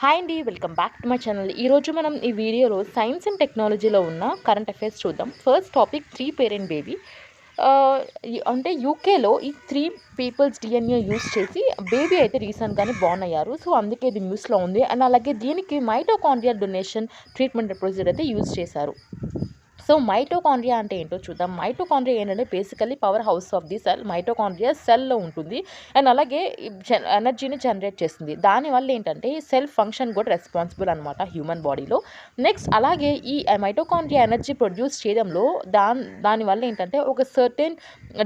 Hi అండి, welcome back to my channel. ఈరోజు మనం ఈ వీడియోలో సైన్స్ అండ్ టెక్నాలజీలో ఉన్న కరెంట్ అఫైర్స్ చూద్దాం. First topic 3 parent baby. అంటే యూకేలో ఈ 3 పీపుల్స్ డిఎన్ఏ యూస్ చేసి బేబీ అయితే రీసెంట్గానే బార్న్ అయ్యారు. సో అందుకే ఇది న్యూస్లో ఉంది. అండ్ అలాగే దీనికి మైటోకాండ్రియల్ డొనేషన్ ట్రీట్మెంట్ ప్రొసీజర్ అయితే యూజ్ చేశారు. సో మైటోకాండ్రియా అంటే ఏంటో చూద్దాం. మైటోకాండ్రియా ఏంటంటే basically power house of the cell. Mitochondria సెల్లో ఉంటుంది అండ్ అలాగే ఎనర్జీని జనరేట్ చేస్తుంది. దానివల్ల ఏంటంటే సెల్ ఫంక్షన్ కూడా రెస్పాన్సిబుల్ అనమాట హ్యూమన్ బాడీలో. నెక్స్ట్ అలాగే ఈ మైటోకాండ్రియా ఎనర్జీ ప్రొడ్యూస్ చేయడంలో దానివల్ల ఏంటంటే ఒక సర్టెన్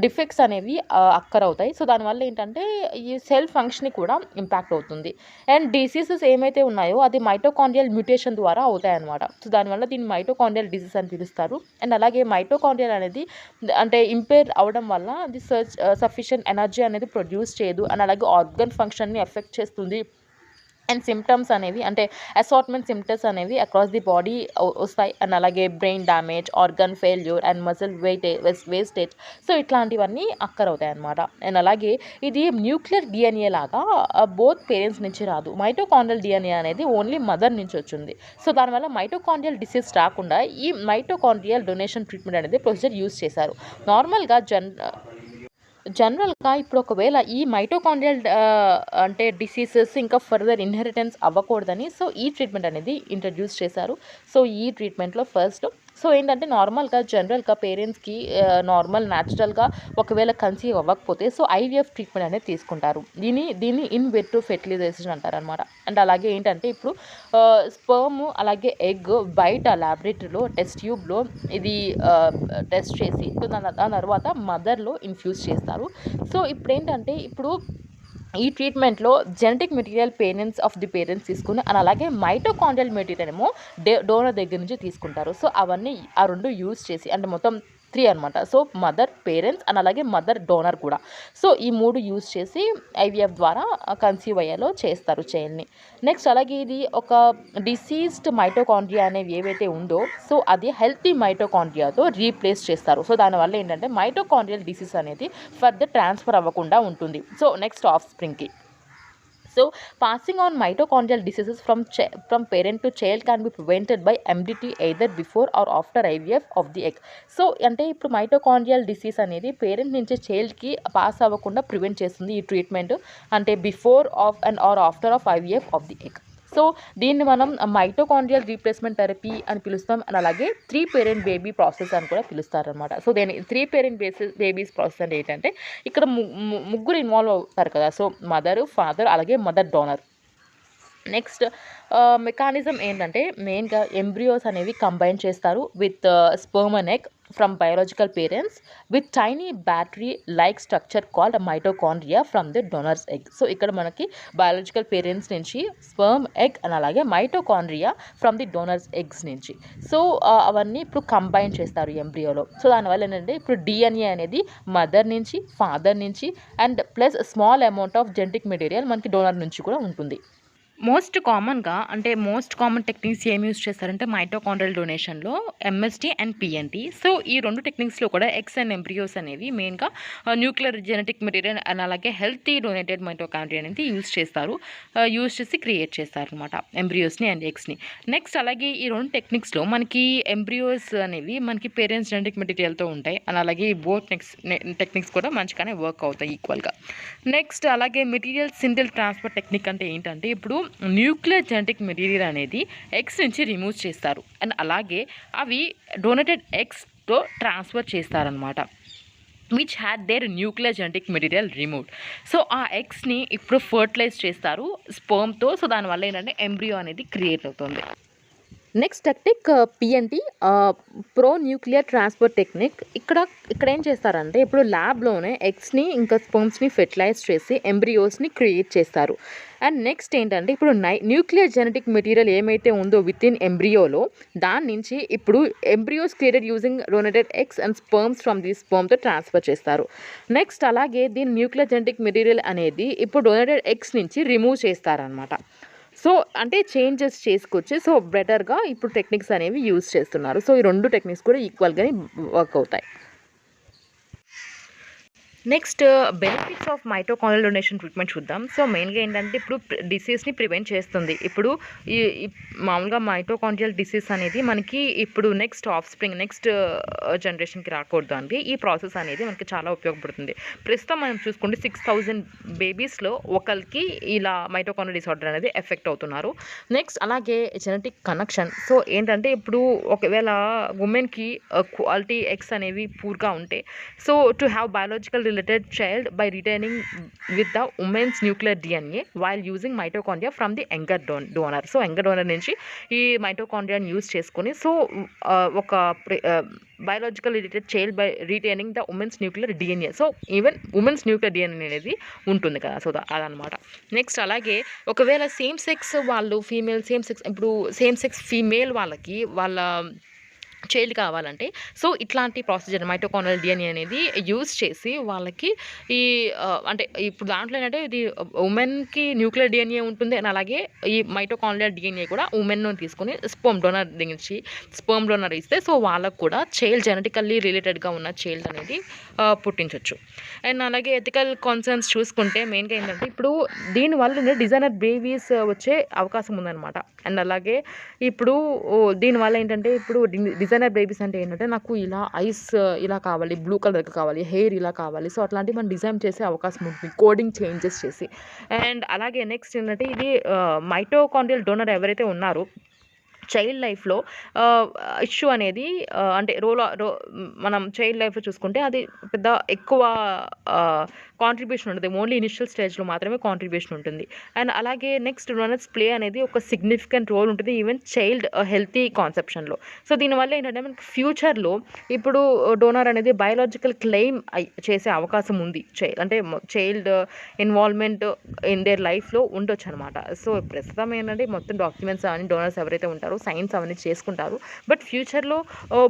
డిఫెక్ట్స్ అనేవి అక్కర్ అవుతాయి. సో దానివల్ల ఏంటంటే ఈ సెల్ ఫంక్షన్ కూడా ఇంపాక్ట్ అవుతుంది. అండ్ డిసీజెస్ ఏమైతే ఉన్నాయో అది మైటోకాండ్రియల్ మ్యూటేషన్ ద్వారా అవుతాయి అనమాట. సో దానివల్ల దీన్ని మైటోకాండ్రియల్ డిసీజ్ అని పిలుస్తారు. అండ్ అలాగే మైటోకాండ్రియల్ అనేది అంటే ఇంపేర్ అవడం వల్ల అది సఫిషియెంట్ ఎనర్జీ అనేది ప్రొడ్యూస్ చేయదు. అండ్ అలాగే ఆర్గన్ ఫంక్షన్ని ఎఫెక్ట్ చేస్తుంది. అండ్ సిమ్టమ్స్ అనేవి అంటే అసార్ట్మెంట్ సిమ్టమ్స్ అనేవి అక్రాస్ ది బాడీ వస్తాయి. అండ్ అలాగే brain damage, organ failure and muscle wastage. So ఇట్లాంటివన్నీ అక్కర్ అవుతాయి అన్నమాట. అండ్ అలాగే ఇది న్యూక్లియర్ డిఎన్ఏ లాగా బోత్ పేరెంట్స్ నుంచి రాదు. మైటోకాండ్రియల్ డిఎన్ఏ అనేది ఓన్లీ మదర్ నుంచి వచ్చింది. సో దానివల్ల మైటోకాండ్రియల్ డిసీజ్ రాకుండా ఈ మైటోకాండ్రియల్ డొనేషన్ ట్రీట్మెంట్ అనేది ప్రొసీజర్ యూజ్ చేశారు. నార్మల్గా జనరల్గా ఇప్పుడు ఒకవేళ ఈ మైటోకాండ్రియల్ అంటే డిసీజెస్ ఇంకా ఫర్దర్ ఇన్హెరిటెన్స్ అవ్వకూడదని సో ఈ ట్రీట్మెంట్ అనేది ఇంట్రడ్యూస్ చేశారు. సో ఈ ట్రీట్మెంట్లో ఫస్ట్ సో ఏంటంటే నార్మల్గా జనరల్గా పేరెంట్స్కి నార్మల్ న్యాచురల్గా ఒకవేళ కన్సీవ్ అవ్వకపోతే సో ఐవీఎఫ్ ట్రీట్మెంట్ అనేది తీసుకుంటారు. దీన్ని ఇన్ విట్రో ఫెర్టిలైజేషన్ అంటారు అనమాట. అండ్ అలాగే ఏంటంటే ఇప్పుడు స్పర్మ్ అలాగే ఎగ్ బయట ల్యాబొరేటరీలో టెస్ట్ ట్యూబ్లో ఇది టెస్ట్ చేసి సో దాని తర్వాత మదర్లో ఇన్ఫ్యూజ్ చేస్తారు. సో ఇప్పుడు ఏంటంటే ఈ ట్రీట్మెంట్లో genetic material of the parents తీసుకుని అండ్ అలాగే మైటోకాండ్రియల్ మెటీరియల్ ఏమో డోనర్ దగ్గర నుంచి తీసుకుంటారు. సో అవన్నీ ఆ రెండు యూజ్ చేసి అంటే మొత్తం 3 అనమాట. సో మదర్, పేరెంట్స్ అండ్ అలాగే మదర్ డోనర్ కూడా. సో ఈ 3 యూజ్ చేసి ఐవీఎఫ్ ద్వారా కన్సీవ్ అయ్యేలో చేస్తారు చైల్డ్ని. నెక్స్ట్ అలాగే ఇది ఒక డిసీజ్డ్ మైటోకాండ్రియా అనేవి ఏవైతే ఉందో సో అది హెల్తీ మైటోకాండ్రియాతో రీప్లేస్ చేస్తారు. సో దానివల్ల ఏంటంటే మైటోకాండ్రియల్ డిసీజ్ అనేది ఫర్దర్ ట్రాన్స్ఫర్ అవ్వకుండా ఉంటుంది. సో నెక్స్ట్ ఆఫ్ స్ప్రింగ్కి So, passing on mitochondrial diseases from parent to child can be prevented by MDT either before or after IVF of the egg. So, అంటే ఇప్పుడు మైటోకాండ్రియల్ డిసీజ్ అనేది parent నుంచి చైల్డ్కి pass అవ్వకుండా prevent చేస్తుంది ఈ ట్రీట్మెంట్ అంటే before of and or after of IVF of the egg. So దీన్ని మనం మైటోకాండ్రియల్ రీప్లేస్మెంట్ థెరపీ అని పిలుస్తాం. అండ్ అలాగే 3 పేరెంట్ బేబీ ప్రాసెస్ అని కూడా పిలుస్తారనమాట. సో దీని 3 పేరెంట్ బేబీస్ ప్రాసెస్ అంటే ఏంటంటే ఇక్కడ ముగ్గురు ఇన్వాల్వ్ అవుతారు కదా. సో మదర్, ఫాదర్ అలాగే మదర్ డోనర్. నెక్స్ట్ మెకానిజం ఏంటంటే మెయిన్గా ఎంబ్రియోస్ అనేవి కంబైన్ చేస్తారు with sperm and egg from biological parents with tiny battery like structure called mitochondria from the donors egg. So ఇక్కడ మనకి బయాలజికల్ పేరెంట్స్ నుంచి స్పర్మ్, ఎగ్ అండ్ అలాగే mitochondria from the donors eggs నుంచి. So అవన్నీ ఇప్పుడు combine చేస్తారు ఎంబ్రియోలో. So దానివల్ల ఏంటంటే ఇప్పుడు డిఎన్ఏ అనేది మదర్ నుంచి, ఫాదర్ నుంచి and plus small amount of genetic material మనకి డోనర్ నుంచి కూడా ఉంటుంది. మోస్ట్ కామన్ టెక్నిక్స్ ఏమి యూజ్ చేస్తారంటే మైటోకాండ్రియల్ డొనేషన్లో ఎంఎస్టీ అండ్ పిఎన్టీ. సో ఈ 2 టెక్నిక్స్లో కూడా ఎగ్స్ అండ్ ఎంబ్రియోస్ అనేవి మెయిన్గా న్యూక్లియర్ జెనెటిక్ మెటీరియల్ అండ్ అలాగే హెల్తీ డొనేటెడ్ మైటోకాండ్రియా అనేది యూజ్ చేసి క్రియేట్ చేస్తారనమాట ఎంబ్రియోస్ని అండ్ ఎగ్స్ని. నెక్స్ట్ అలాగే ఈ 2 టెక్నిక్స్లో మనకి ఎంబ్రియోస్ అనేవి మనకి పేరెంట్స్ జెనెటిక్ మెటీరియల్తో ఉంటాయి అండ్ అలాగే ఈ బోత్ టెక్నిక్స్ కూడా మంచిగానే వర్క్ అవుతాయి ఈక్వల్గా. నెక్స్ట్ అలాగే మెటీరియల్ సింగిల్ ట్రాన్స్ఫర్ టెక్నిక్ అంటే ఏంటంటే ఇప్పుడు న్యూక్లియర్ జెనెటిక్ మెటీరియల్ అనేది ఎగ్స్ నుంచి రిమూవ్ చేస్తారు అండ్ అలాగే అవి డొనేటెడ్ ఎగ్స్తో ట్రాన్స్ఫర్ చేస్తారనమాట which had their nuclear genetic material removed. So ఆ ఎగ్స్ని ఇప్పుడు ఫర్టిలైజ్ చేస్తారు స్పర్మ్తో. సో దానివల్ల ఏంటంటే ఎంబ్రియో అనేది క్రియేట్ అవుతుంది. Next technique P&T pro nuclear transfer technique. ఇక్కడ ఏం చేస్తారంటే ఇప్పుడు ల్యాబ్లోనే ఎగ్స్ని ఇంకా స్పర్మ్స్ని ఫెర్టిలైజ్ చేసి ఎంబ్రియోస్ని క్రియేట్ చేస్తారు. అండ్ నెక్స్ట్ ఏంటంటే ఇప్పుడు న్యూక్లియర్ జెనెటిక్ మెటీరియల్ ఏమైతే ఉందో విత్ ఇన్ ఎంబ్రియోలో దాని నుంచి ఇప్పుడు embryos created using donated eggs and sperms from the స్పర్మ్తో ట్రాన్స్ఫర్ చేస్తారు. నెక్స్ట్ అలాగే దీని న్యూక్లియర్ జెనెటిక్ మెటీరియల్ అనేది ఇప్పుడు డొనేటెడ్ ఎగ్స్ నుంచి రిమూవ్ చేస్తారనమాట. సో అంటే చేంజెస్ చేసుకొచ్చి సో బెటర్గా ఇప్పుడు టెక్నిక్స్ అనేవి యూజ్ చేస్తున్నారు. సో ఈ 2 టెక్నిక్స్ కూడా ఈక్వల్గానే వర్క్ అవుతాయి. Next benefits of mitochondrial donation treatment చూద్దాం. సో మెయిన్గా ఏంటంటే ఇప్పుడు డిసీజ్ని ప్రివెంట్ చేస్తుంది. ఇప్పుడు ఈ మామూలుగా మైటోకాండ్రియల్ డిసీజ్ అనేది మనకి ఇప్పుడు నెక్స్ట్ జనరేషన్కి రాకూడదు అండి. ఈ ప్రాసెస్ అనేది మనకి చాలా ఉపయోగపడుతుంది. ప్రస్తుతం మనం చూసుకుంటే 6,000 బేబీస్లో ఒకరికి ఇలా మైటోకాండ్రియల్ డిసార్డర్ అనేది ఎఫెక్ట్ అవుతున్నారు. నెక్స్ట్ అలాగే జెనెటిక్ కనెక్షన్. సో ఏంటంటే ఇప్పుడు ఒకవేళ ఉమెన్కి క్వాలిటీ ఎగ్స్ అనేవి పూర్గా ఉంటే, so to have biological related child by retaining with the woman's nuclear DNA while using mitochondria from the younger donor. So younger donor నుంచి ఈ మైటోకాండ్రియాని యూజ్ చేసుకొని సో ఒక biological related child by retaining the women's nuclear DNA. So even women's nuclear DNA అనేది ఉంటుంది కదా, so అదనమాట. Next అలాగే ఒకవేళ సేమ్ సెక్స్ వాళ్ళు ఇప్పుడు సేమ్ సెక్స్ ఫీమేల్ వాళ్ళకి వాళ్ళ చైల్డ్ కావాలంటే సో ఇట్లాంటి ప్రొసీజర్ మైటోకాండ్రియల్ డిఎన్ఏ అనేది యూజ్ చేసి వాళ్ళకి ఈ అంటే ఇప్పుడు దాంట్లో ఏంటంటే ఇది ఉమెన్కి న్యూక్లియర్ డిఎన్ఏ ఉంటుంది అండ్ అలాగే ఈ మైటోకాండ్రియల్ డిఎన్ఏ కూడా ఉమెన్ తీసుకుని స్పర్మ్ డోనర్ ఇస్తే సో వాళ్ళకు కూడా చైల్డ్ జెనెటికల్లీ రిలేటెడ్గా ఉన్న చైల్డ్ అనేది పుట్టించవచ్చు. అండ్ అలాగే ఎథికల్ కాన్సర్న్స్ చూసుకుంటే మెయిన్గా ఏంటంటే ఇప్పుడు దీనివల్ల డిజైనర్ బేబీస్ వచ్చే అవకాశం ఉందన్నమాట. అండ్ అలాగే ఇప్పుడు దీనివల్ల ఏంటంటే ఇప్పుడు డిజైనర్ బేబీస్ అంటే ఏంటంటే నాకు ఇలా ఐస్ ఇలా కావాలి, బ్లూ కలర్ కావాలి, హెయిర్ ఇలా కావాలి, సో అట్లాంటివి మనం డిజైన్ చేసే అవకాశం ఉంటుంది కోడింగ్ చేంజెస్ చేసి. అండ్ అలాగే నెక్స్ట్ ఏంటంటే ఇది మైటోకాండ్రియల్ డోనర్ ఎవరైతే ఉన్నారో చైల్డ్ లైఫ్లో ఇష్యూ అనేది అంటే మనం చైల్డ్ లైఫ్లో చూసుకుంటే అది పెద్ద ఎక్కువ కాంట్రిబ్యూషన్ ఉంటుంది. ఓన్లీ ఇనిషియల్ స్టేజ్లో మాత్రమే కాంట్రిబ్యూషన్ ఉంటుంది. అండ్ అలాగే నెక్స్ట్ డోనర్స్ ప్లే అనేది ఒక సిగ్నిఫికెంట్ రోల్ ఉంటుంది ఈవెన్ చైల్డ్ హెల్తీ కాన్సెప్షన్లో. సో దీనివల్ల ఏంటంటే మనకి ఫ్యూచర్లో ఇప్పుడు డోనర్ అనేది బయాలజికల్ క్లెయిమ్ చేసే అవకాశం ఉంది. అంటే చైల్డ్ ఇన్వాల్వ్మెంట్ ఇన్ దేర్ లైఫ్లో ఉండొచ్చు అనమాట. సో ప్రస్తుతం ఏంటంటే మొత్తం డాక్యుమెంట్స్ అని డోనర్స్ ఎవరైతే ఉంటారో సైన్స్ అవన్నీ చేసుకుంటారు, బట్ ఫ్యూచర్లో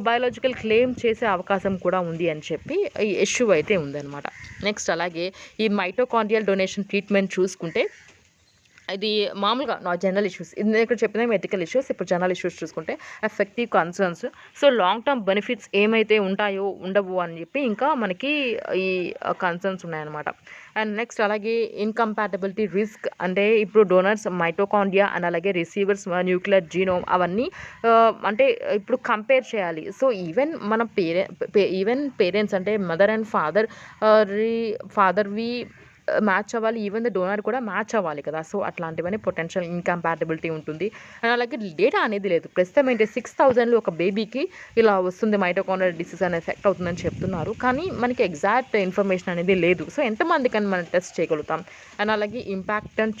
బయాలజికల్ క్లెయిమ్ చేసే అవకాశం కూడా ఉంది అని చెప్పి ఈ ఇష్యూ అయితే ఉందన్నమాట. నెక్స్ట్ అలాగే ఈ మైటోకాండ్రియల్ డొనేషన్ ట్రీట్మెంట్ చూసుకుంటే ఇది మామూలుగా జనరల్ ఇష్యూస్, ఇది ఇక్కడ చెప్పిన ఎథికల్ ఇష్యూస్. ఇప్పుడు జనరల్ ఇష్యూస్ చూసుకుంటే effective concerns, so long term benefits ఏమైతే ఉంటాయో ఉండవు అని చెప్పి ఇంకా మనకి ఈ కన్సర్న్స్ ఉన్నాయన్నమాట. అండ్ నెక్స్ట్ అలాగే ఇన్కంపాటబిలిటీ రిస్క్ అంటే ఇప్పుడు డోనర్స్ మైటోకాండ్రియా అండ్ అలాగే రిసీవర్స్ న్యూక్లియర్ జీనోమ్ అవన్నీ అంటే ఇప్పుడు కంపేర్ చేయాలి. సో ఈవెన్ మన పేరెంట్స్ అంటే మదర్ అండ్ ఫాదర్వి మ్యాచ్ అవ్వాలి, ఈవెన్ ద డోనర్ కూడా మ్యాచ్ అవ్వాలి కదా. సో అట్లాంటివన్నీ పొటెన్షియల్ ఇన్కంపాటబిలిటీ ఉంటుంది. అండ్ అలాగే డేటా అనేది లేదు. ప్రస్తుతం ఏంటి 6,000లో ఒక బేబీకి ఇలా వస్తుంది మైటోకాండ్రియల్ డిసీజ్ అనే ఎఫెక్ట్ అవుతుందని చెప్తున్నారు, కానీ మనకి ఎగ్జాక్ట్ ఇన్ఫర్మేషన్ అనేది లేదు. సో ఎంతమంది కానీ మనం టెస్ట్ చేయగలుగుతాం. అండ్ అలాగే impact on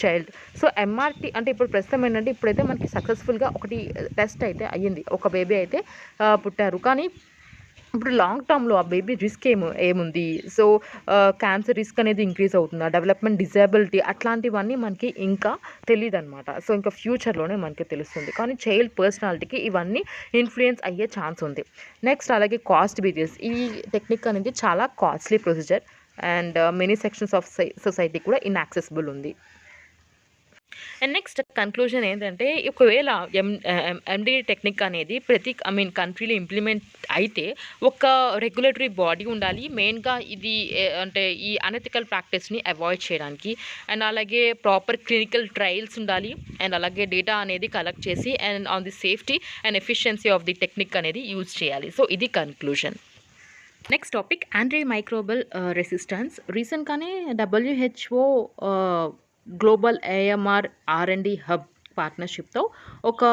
child. So MRT అంటే ఇప్పుడు ప్రస్తుతం ఏంటంటే ఇప్పుడైతే మనకి సక్సెస్ఫుల్గా ఒకటి టెస్ట్ అయితే అయ్యింది, ఒక బేబీ అయితే పుట్టారు, కానీ ఇప్పుడు లాంగ్ టర్మ్లో ఆ బేబీ రిస్క్ ఏముంది, సో క్యాన్సర్ రిస్క్ అనేది ఇంక్రీజ్ అవుతుందా, డెవలప్మెంట్ డిజేబిలిటీ అట్లాంటివన్నీ మనకి ఇంకా తెలియదు అనమాట. సో ఇంకా ఫ్యూచర్లోనే మనకి తెలుస్తుంది, కానీ చైల్డ్ పర్సనాలిటీకి ఇవన్నీ ఇన్ఫ్లుయెన్స్ అయ్యే ఛాన్స్ ఉంది. నెక్స్ట్ అలాగే కాస్ట్ బేరియర్స్. ఈ టెక్నిక్ అనేది చాలా costly procedure and many sections of society కూడా ఇన్యాక్సెసిబుల్ ఉంది. అండ్ నెక్స్ట్ కన్క్లూజన్ ఏంటంటే ఒకవేళ ఎండి టెక్నిక్ అనేది కంట్రీలో ఇంప్లిమెంట్ అయితే ఒక రెగ్యులేటరీ బాడీ ఉండాలి మెయిన్గా ఇది అంటే ఈ అనెథికల్ ప్రాక్టీస్ని అవాయిడ్ చేయడానికి. అండ్ అలాగే ప్రాపర్ క్లినికల్ ట్రయల్స్ ఉండాలి. అండ్ అలాగే డేటా అనేది కలెక్ట్ చేసి and on the safety and efficiency of the technique అనేది యూజ్ చేయాలి. సో ఇది conclusion. Next topic anti microbial resistance. రీసెంట్గానే WHO global AMR R&D hub పార్ట్నర్షిప్తో ఒక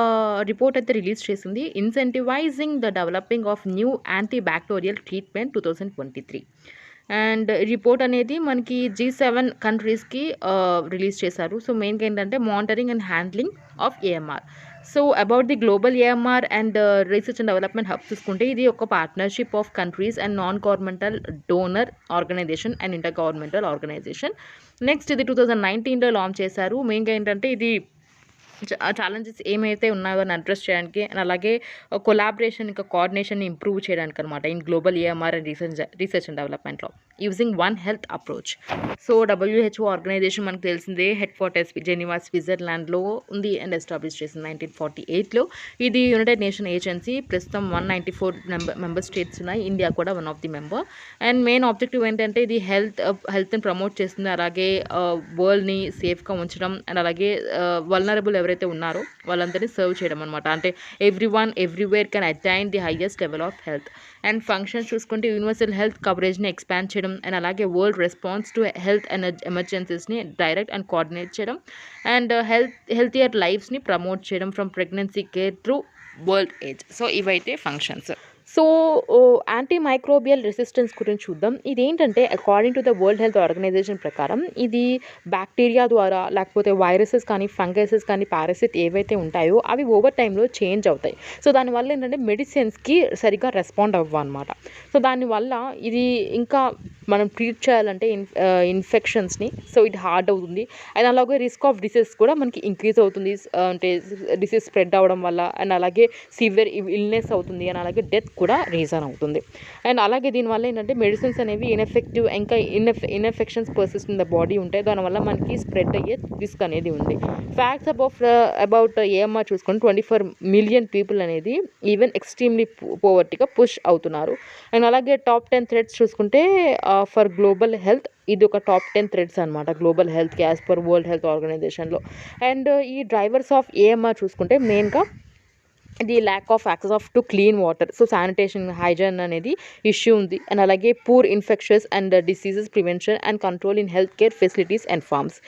రిపోర్ట్ అయితే రిలీజ్ చేసింది, incentivising the developing of new anti bacterial treatment 2023. And report అనేది మనకి G7 కంట్రీస్కి రిలీజ్ చేశారు. సో మెయిన్గా ఏంటంటే monitoring and handling of AMR. So about the global AMR and research and development hub చూసుకుంటే ఇది ఒక partnership of countries and non governmental donor organization and inter governmental organization. Next ఇది 2019లో launch చేశారు. మెయిన్గా ఏంటంటే ఇది ఛాలెంజెస్ ఏమైతే ఉన్నాయో అని అడ్రస్ చేయడానికి అండ్ అలాగే కొలాబరేషన్ ఇంకా కోఆర్డినేషన్ ఇంప్రూవ్ చేయడానికి అనమాట in global AMR and research and డెవలప్మెంట్లో. Using one health approach. So WHO organization మనకు తెలిసిందే, హెడ్ క్వార్టర్స్ జెనీవా స్విట్జర్లాండ్లో ఉంది అండ్ ఎస్టాబ్లిష్ చేసింది 1948లో. ఇది యునైటెడ్ నేషన్ ఏజెన్సీ. ప్రస్తుతం 194 మెంబర్ స్టేట్స్ ఉన్నాయి, ఇండియా కూడా one of the member. And main objective ఏంటంటే ఇది హెల్త్ని ప్రమోట్ చేస్తుంది, అలాగే వరల్డ్ని సేఫ్గా ఉంచడం, అండ్ అలాగే వల్నరబుల్ ఎవరైతే ఉన్నారో వాళ్ళందరినీ సర్వ్ చేయడం అనమాట. అంటే everyone everywhere can attain the highest level of health. And functions చూసుకుంటే యూనివర్సల్ హెల్త్ కవరేజ్ని ఎక్స్పాండ్ చేయడం, అండ్ అలాగే వరల్డ్ రెస్పాన్స్ టు హెల్త్ ఎమర్జెన్సీస్ని డైరెక్ట్ అండ్ కోఆర్డినేట్ చేయడం, అండ్ హెల్తియర్ లైఫ్స్ని ప్రమోట్ చేయడం from pregnancy care through world age. So ఇవైతే functions. So anti microbial resistance గురించి చూద్దాం. ఇదేంటంటే according to the world health organization ప్రకారం ఇది బ్యాక్టీరియా ద్వారా, లేకపోతే వైరసెస్ కానీ, ఫంగసెస్ కానీ, పారాసిట్ ఏవైతే ఉంటాయో అవి ఓవర్ టైంలో చేంజ్ అవుతాయి. సో దానివల్ల ఏంటంటే మెడిసిన్స్కి సరిగ్గా రెస్పాండ్ అవ్వన్నమాట. సో దానివల్ల ఇది ఇంకా మనం ట్రీట్ చేయాలంటే ఇన్ఫెక్షన్స్ని, సో ఇది హార్డ్ అవుతుంది. అండ్ అలాగే రిస్క్ ఆఫ్ డిసీజ్ కూడా మనకి ఇంక్రీజ్ అవుతుంది, అంటే డిసీజ్ స్ప్రెడ్ అవ్వడం వల్ల. అండ్ అలాగే సివియర్ ఇల్నెస్ అవుతుంది, అండ్ అలాగే డెత్ కూడా రీజన్ అవుతుంది. అండ్ అలాగే దీనివల్ల ఏంటంటే మెడిసిన్స్ అనేవి ఇన్ఎఫెక్టివ్, ఇంకా ఇన్ఎఫెక్షన్స్ పర్సిస్ట్ ఇన్ ద బాడీ ఉంటాయి, దానివల్ల మనకి స్ప్రెడ్ అయ్యే రిస్క్ అనేది ఉంది. ఫ్యాక్ట్స్ అబౌట్ ఏఎంఆర్ చూసుకొని 24 మిలియన్ పీపుల్ అనేది ఈవెన్ ఎక్స్ట్రీమ్లీ పోవర్టీగా పుష్ అవుతున్నారు. అండ్ అలాగే టాప్ 10 థ్రెడ్స్ చూసుకుంటే ఫర్ గ్లోబల్ హెల్త్ ఇది ఒక టాప్ 10 థ్రెడ్స్ అనమాట గ్లోబల్ హెల్త్కి యాజ్ పర్ వరల్డ్ హెల్త్ ఆర్గనైజేషన్లో. అండ్ ఈ డ్రైవర్స్ ఆఫ్ ఏఎంఆర్ చూసుకుంటే మెయిన్గా the lack of access of to clean water, so sanitation hygiene అనేది ఇష్యూ ఉంది. అండ్ అలాగే poor infections and diseases prevention and control in health care facilities and forms.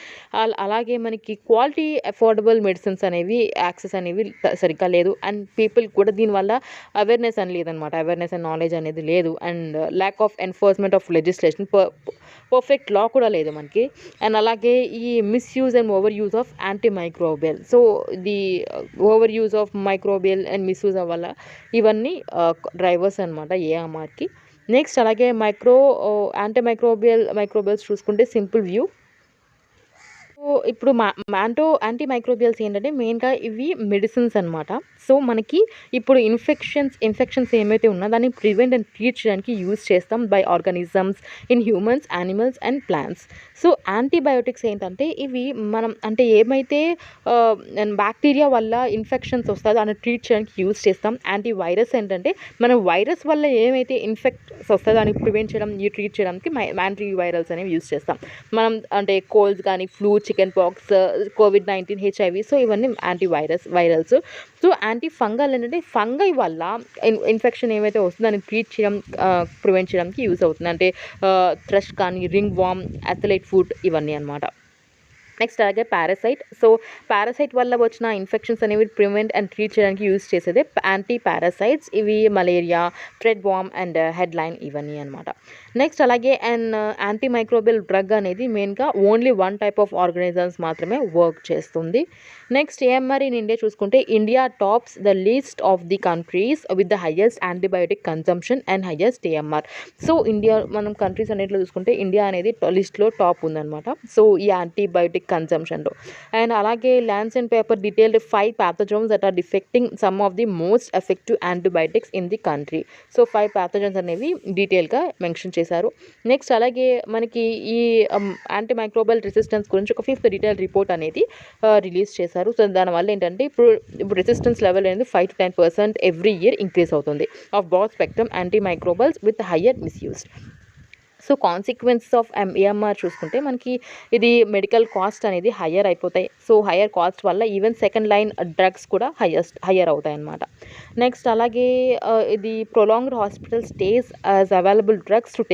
అలాగే మనకి quality affordable medicines అనేవి access అనేవి సరిగ్గా లేదు. అండ్ పీపుల్ కూడా దీనివల్ల అవేర్నెస్ అని లేదనమాట, అవేర్నెస్ అండ్ నాలెడ్జ్ అనేది లేదు. And lack of enforcement of legislation, perfect law కూడా లేదు మనకి. అండ్ అలాగే ఈ misuse and over use of anti microbial, so the over use of microbial and misuse వల్ల ఇవన్నీ డ్రైవర్స్ అనమాట ఏఎంఆర్కి. నెక్స్ట్ అలాగే యాంటీ మైక్రోబియల్స్ చూసుకుంటే సింపుల్ వ్యూ. సో ఇప్పుడు యాంటీ మైక్రోబియల్స్ ఏంటంటే మెయిన్గా ఇవి మెడిసిన్స్ అనమాట. సో మనకి ఇప్పుడు ఇన్ఫెక్షన్స్ ఏమైతే ఉన్నా దాన్ని ప్రివెంట్ అండ్ ట్రీట్ చేయడానికి యూజ్ చేస్తాం by organisms in humans, animals and plants. So antibiotics ఏంటంటే ఇవి మనం అంటే ఏమైతే బ్యాక్టీరియా వల్ల ఇన్ఫెక్షన్స్ వస్తుందో దాన్ని ట్రీట్ చేయడానికి యూజ్ చేస్తాం. యాంటీవైరస్ ఏంటంటే మనం వైరస్ వల్ల ఏమైతే ఇన్ఫెక్ట్స్ వస్తుందో దాన్ని ప్రివెంట్ చేయడం, ట్రీట్ చేయడానికి యాంటీవైరల్స్ అనేవి యూజ్ చేస్తాం మనం. అంటే కోల్డ్స్ కానీ, flu, chicken pox, COVID-19, HIV, so ఇవన్నీ వైరల్స్. సో యాంటీ ఫంగల్ ఏంటంటే ఫంగై వల్ల ఇన్ఫెక్షన్ ఏమైతే వస్తుందో దాన్ని ట్రీట్ చేయడం, ప్రివెంట్ చేయడానికి యూజ్ అవుతుంది. అంటే థ్రష్ కానీ, రింగ్ వామ్, అథ్లెట్ ఫుడ్ ఇవన్నీ అనమాట. నెక్స్ట్ అలాగే పారాసైట్. సో పారాసైట్ వల్ల వచ్చిన ఇన్ఫెక్షన్స్ అనేవి ప్రివెంట్ అండ్ ట్రీట్ చేయడానికి యూజ్ చేసేదే యాంటీ పారాసైట్స్. ఇవి malaria, thread warm and head line ఇవన్నీ అనమాట. నెక్స్ట్ అలాగే యాంటీ మైక్రోబియల్ డ్రగ్ అనేది మెయిన్గా only one type of organisms మాత్రమే వర్క్ చేస్తుంది. నెక్స్ట్ ఏఎంఆర్ ఇన్ ఇండియా చూసుకుంటే India tops the list of the countries with the highest antibiotic consumption and highest AMR. So India మనం countries అన్నింటిలో చూసుకుంటే India అనేది లిస్ట్లో టాప్ ఉందన్నమాట. సో ఈ యాంటీబయోటిక్ కన్సంప్షన్లో. అండ్ అలాగే lance and paper detailed 5 pathogens that are defecting some of the most effective antibiotics in the country. So 5 pathogens అనేవి డీటెయిల్గా మెన్షన్ చేశారు. నెక్స్ట్ అలాగే మనకి ఈ యాంటీ మైక్రోబియల్ రెసిస్టెన్స్ గురించి ఒక 5th డీటెయిల్ రిపోర్ట్ అనేది రిలీజ్ చేశారు. సో దానివల్ల ఏంటంటే ఇప్పుడు రెసిస్టెన్స్ లెవెల్ అనేది 5 to 10% ఎవ్రీ ఇయర్ ఇంక్రీజ్ అవుతుంది of broad spectrum anti microbials with higher misuse. So consequences of AMR చూసుకుంటే మనకి ఇది మెడికల్ కాస్ట్ అనేది హయ్యర్ అయిపోతాయి. సో హయ్యర్ కాస్ట్ వల్ల ఈవెన్ సెకండ్ లైన్ డ్రగ్స్ కూడా హయ్యర్ అవుతాయి అన్నమాట. నెక్స్ట్ అలాగే ఇది prolonged hospital stays as available drugs to